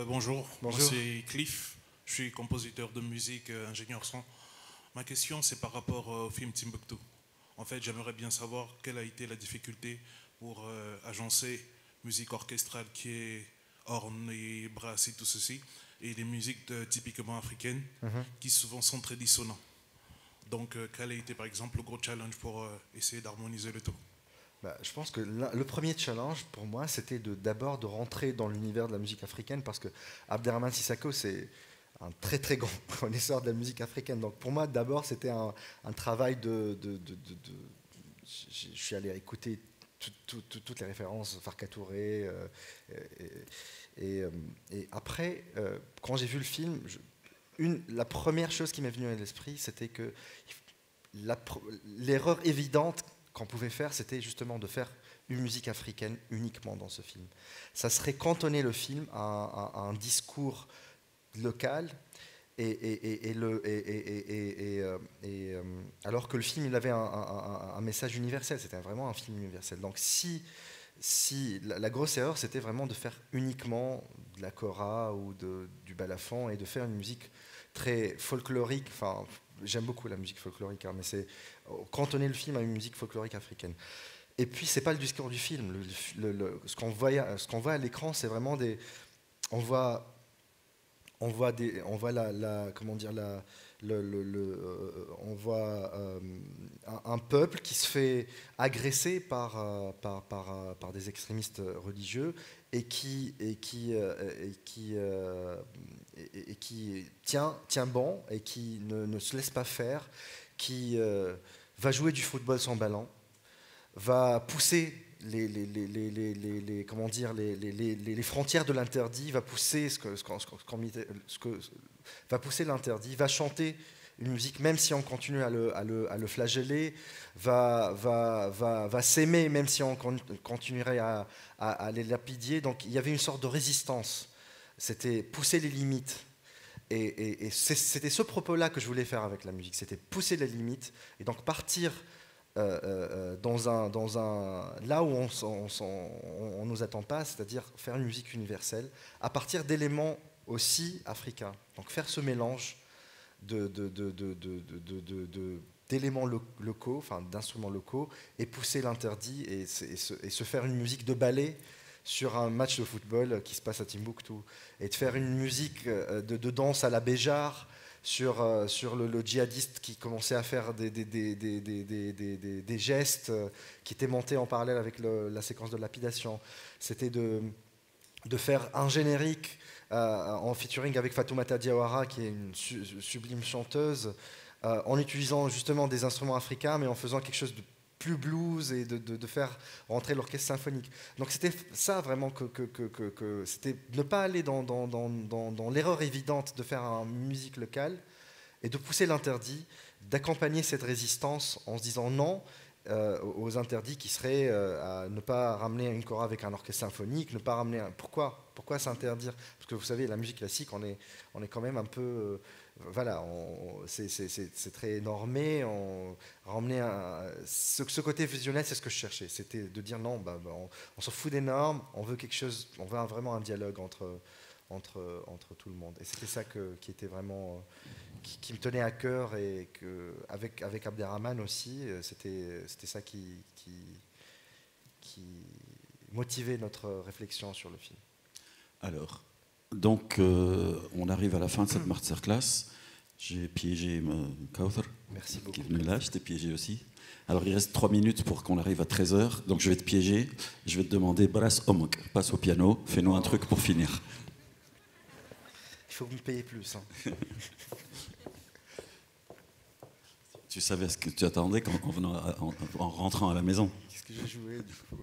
Bonjour, Bonjour. Moi c'est Cliff, je suis compositeur de musique, ingénieur son. Ma question c'est par rapport au film Timbuktu. En fait, j'aimerais bien savoir quelle a été la difficulté pour agencer musique orchestrale qui est horn et brass et tout ceci, et des musiques typiquement africaines qui souvent sont très dissonantes. Donc, quel a été par exemple le gros challenge pour essayer d'harmoniser le tout ? Je pense que le premier challenge pour moi, c'était d'abord de rentrer dans l'univers de la musique africaine, parce que Abderrahmane Sissako, c'est un très très grand connaisseur de la musique africaine. Donc pour moi, d'abord, c'était un travail Je suis allé écouter toutes les références, Farka Touré, et après, quand j'ai vu le film, la première chose qui m'est venue à l'esprit, c'était que l'erreur évidente qu'on pouvait faire, c'était justement de faire une musique africaine uniquement dans ce film. Ça serait cantonner le film à un discours local, alors que le film, il avait un message universel, c'était vraiment un film universel. Donc si la grosse erreur, c'était vraiment de faire uniquement de la kora ou du balafon et de faire une musique très folklorique. Enfin, j'aime beaucoup la musique folklorique, hein, mais c'est cantonner le film à une musique folklorique africaine. Et puis, c'est pas le discours du film. Ce qu'on voit à l'écran, c'est vraiment on voit un peuple qui se fait agresser par des extrémistes religieux et qui tient bon et qui ne se laisse pas faire, qui va jouer du football sans ballon, va pousser les frontières de l'interdit, va pousser va pousser l'interdit, va chanter une musique même si on continue à le flageller, va s'aimer même si on continuerait à les lapider. Donc il y avait une sorte de résistance, c'était pousser les limites. Et c'était ce propos-là que je voulais faire avec la musique, c'était pousser les limites et donc partir là où on nous attend pas, c'est-à-dire faire une musique universelle à partir d'éléments aussi africains. Donc faire ce mélange d'éléments locaux, enfin d'instruments locaux, et pousser l'interdit et se faire une musique de ballet sur un match de football qui se passe à Timbuktu, et de faire une musique de danse à la Béjar sur le djihadiste qui commençait à faire des gestes qui étaient montés en parallèle avec la séquence de lapidation. C'était de faire un générique en featuring avec Fatoumata Diawara, qui est une sublime chanteuse, en utilisant justement des instruments africains, mais en faisant quelque chose de plus blues et de faire rentrer l'orchestre symphonique. Donc c'était ça vraiment que c'était ne pas aller dans l'erreur évidente de faire une musique locale et de pousser l'interdit, d'accompagner cette résistance en se disant non aux interdits qui seraient à ne pas ramener une chora avec un orchestre symphonique, ne pas ramener pourquoi s'interdire? Parce que vous savez, la musique classique, on est quand même un peu voilà, c'est très normé. Ramener ce côté fusionnel, c'est ce que je cherchais. C'était de dire non, on s'en fout des normes, on veut quelque chose, on veut vraiment un dialogue entre tout le monde. Et c'était ça qui était vraiment qui me tenait à cœur, et avec Abderrahmane aussi, c'était ça qui motivait notre réflexion sur le film. Alors, donc, on arrive à la fin de cette masterclass. J'ai piégé Kauthar. Merci beaucoup. Qui est venu là, je t'ai piégé aussi. Alors, il reste 3 minutes pour qu'on arrive à 13h. Donc, je vais te piéger. Je vais te demander, Brass Omok, passe au piano, fais-nous un truc pour finir. Il faut que vous me payiez plus. Hein. Tu savais ce que tu attendais en rentrant à la maison. Qu'est-ce que j'ai joué du coup?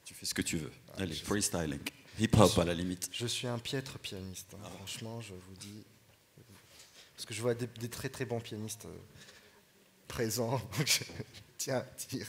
Tu fais ce que tu veux. Allez, freestyling. Hip-hop à la limite. Je suis un piètre pianiste, hein. Franchement, je vous dis. Parce que je vois des très très bons pianistes présents. Tiens, tire.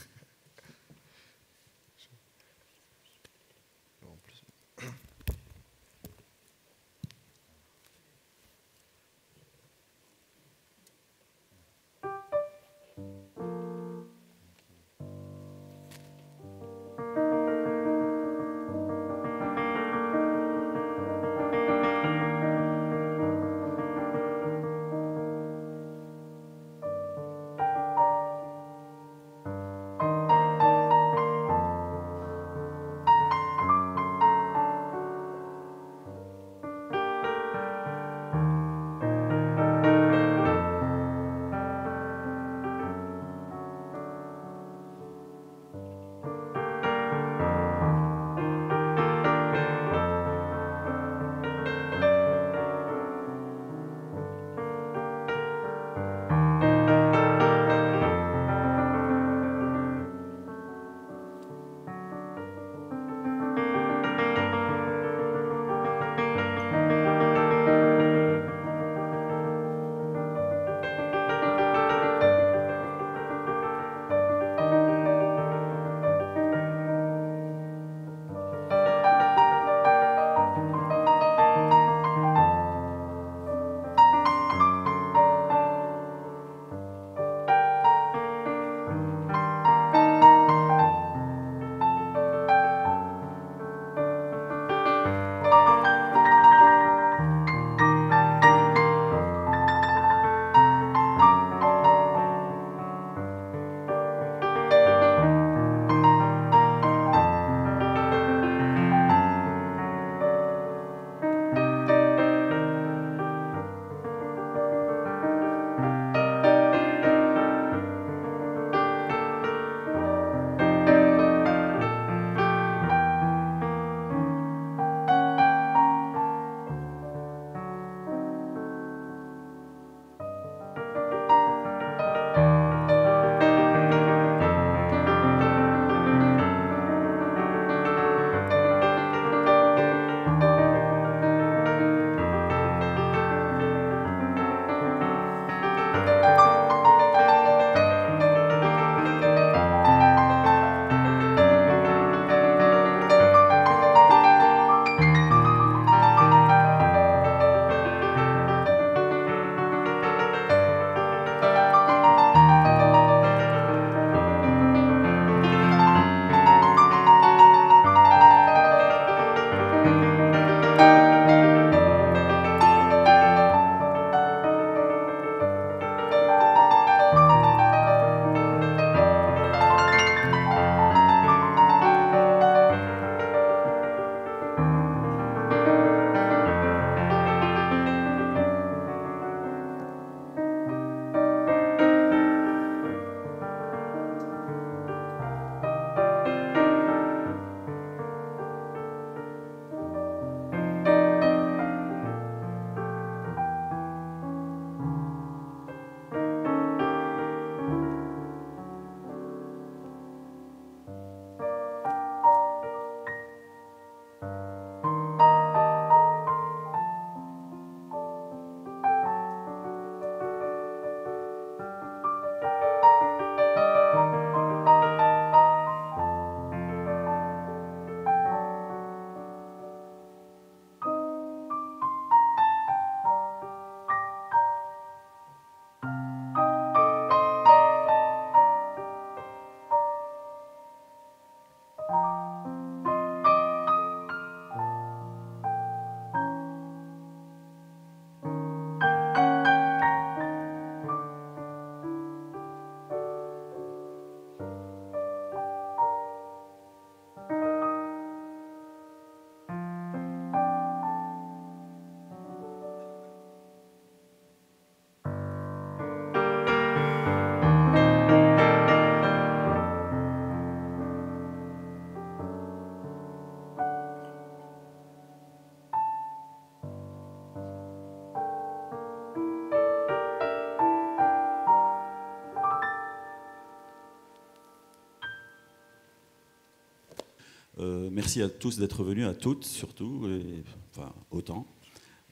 Merci à tous d'être venus, à toutes surtout, et, enfin autant.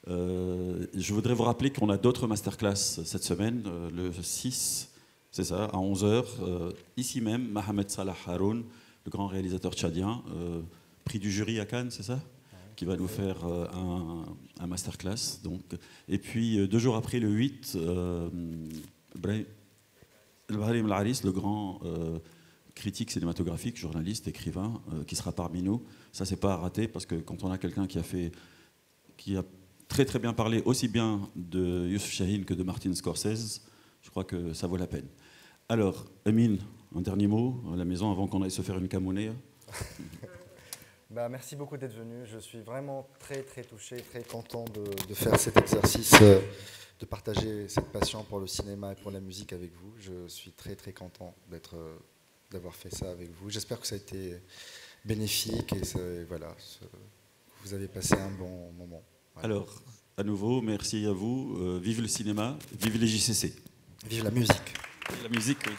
Je voudrais vous rappeler qu'on a d'autres masterclass cette semaine, le 6, c'est ça, à 11h, ici même, Mohamed Salah Haroun, le grand réalisateur tchadien, prix du jury à Cannes, c'est ça, qui va nous faire un masterclass. Donc. Et puis 2 jours après, le 8, Brahim El Haris, le grand critique cinématographique, journaliste, écrivain, qui sera parmi nous. Ça, c'est pas à rater, parce que quand on a quelqu'un qui a très très bien parlé aussi bien de Youssef Chahine que de Martin Scorsese, je crois que ça vaut la peine. Alors, Amine, un dernier mot à la maison avant qu'on aille se faire une camounée. Merci beaucoup d'être venu. Je suis vraiment très très touché, très content de faire cet exercice, de partager cette passion pour le cinéma et pour la musique avec vous. Je suis très très content d'avoir fait ça avec vous. J'espère que ça a été bénéfique et voilà, vous avez passé un bon moment. Voilà. Alors, à nouveau, merci à vous. Vive le cinéma, vive les JCC. Vive la musique. Vive la musique, oui.